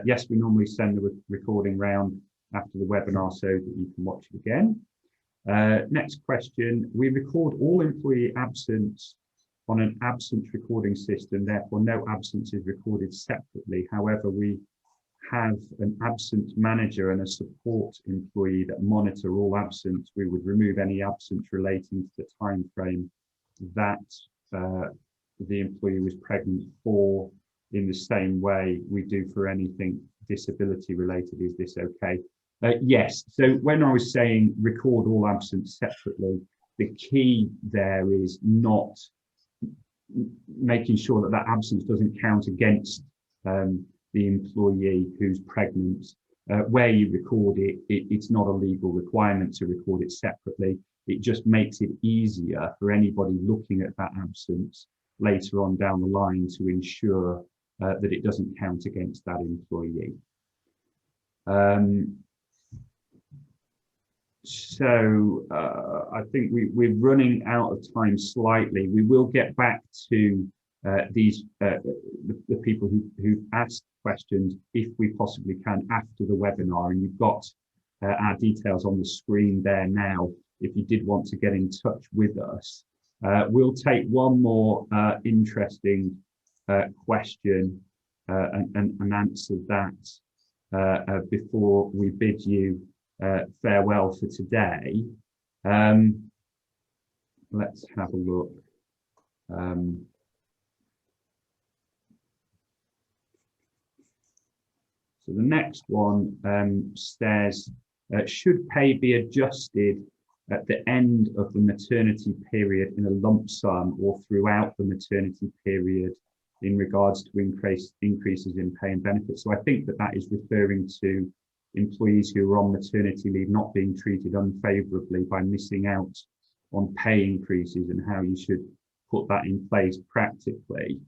Yes, we normally send the recording round after the webinar so that you can watch it again. Next question, we record all employee absence on an absence recording system, therefore no absence is recorded separately. However, we have an absence manager and a support employee that monitor all absence. We would remove any absence relating to the time frame that the employee was pregnant for in the same way we do for anything disability related. Is this okay? Yes, so when I was saying record all absence separately, the key there is not making sure that absence doesn't count against the employee who's pregnant. Where you record it, it's not a legal requirement to record it separately. It just makes it easier for anybody looking at that absence later on down the line to ensure that it doesn't count against that employee. So I think we're running out of time slightly. We will get back to the people who've asked questions if we possibly can after the webinar, and you've got our details on the screen there now if you did want to get in touch with us. We'll take one more interesting question and answer that before we bid you farewell for today. Let's have a look. So the next one says, should pay be adjusted at the end of the maternity period in a lump sum or throughout the maternity period in regards to increases in pay and benefits? So I think that is referring to employees who are on maternity leave not being treated unfavourably by missing out on pay increases, and how you should put that in place practically.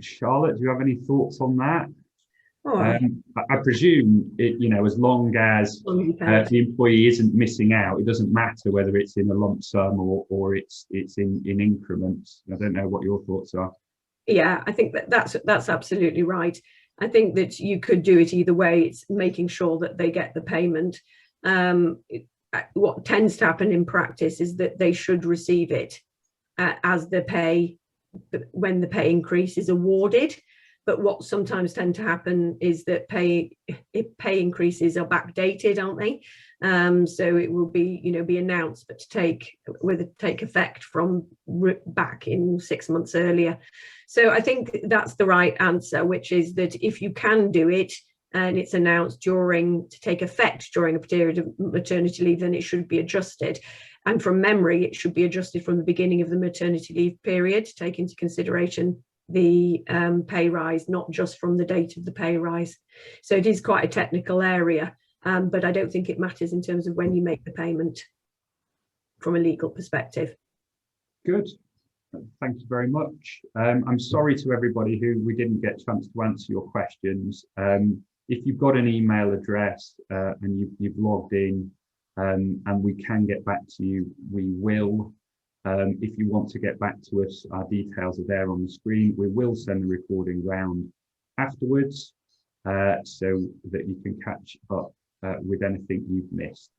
Charlotte, do you have any thoughts on that? I presume as long as the employee isn't missing out, it doesn't matter whether it's in a lump sum or it's in increments. I don't know what your thoughts are. Yeah, I think that's absolutely right. I think that you could do it either way. It's making sure that they get the payment. What tends to happen in practice is that they should receive it as the pay when the pay increase is awarded. But what sometimes tend to happen is that pay increases are backdated, aren't they? So it will be announced, but to take effect from back in 6 months earlier. So I think that's the right answer, which is that if you can do it and it's announced to take effect during a period of maternity leave, then it should be adjusted. And from memory, it should be adjusted from the beginning of the maternity leave period to take into consideration the pay rise, not just from the date of the pay rise. So it is quite a technical area, but I don't think it matters in terms of when you make the payment from a legal perspective. Good. Thank you very much. I'm sorry to everybody who we didn't get a chance to answer your questions. If you've got an email address and you've logged in and we can get back to you, we will. If you want to get back to us, our details are there on the screen. We will send the recording round afterwards so that you can catch up with anything you've missed.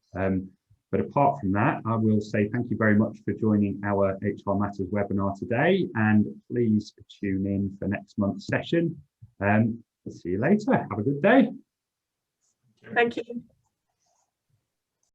But apart from that, I will say thank you very much for joining our HR Matters webinar today, and please tune in for next month's session. We'll see you later. Have a good day. Thank you.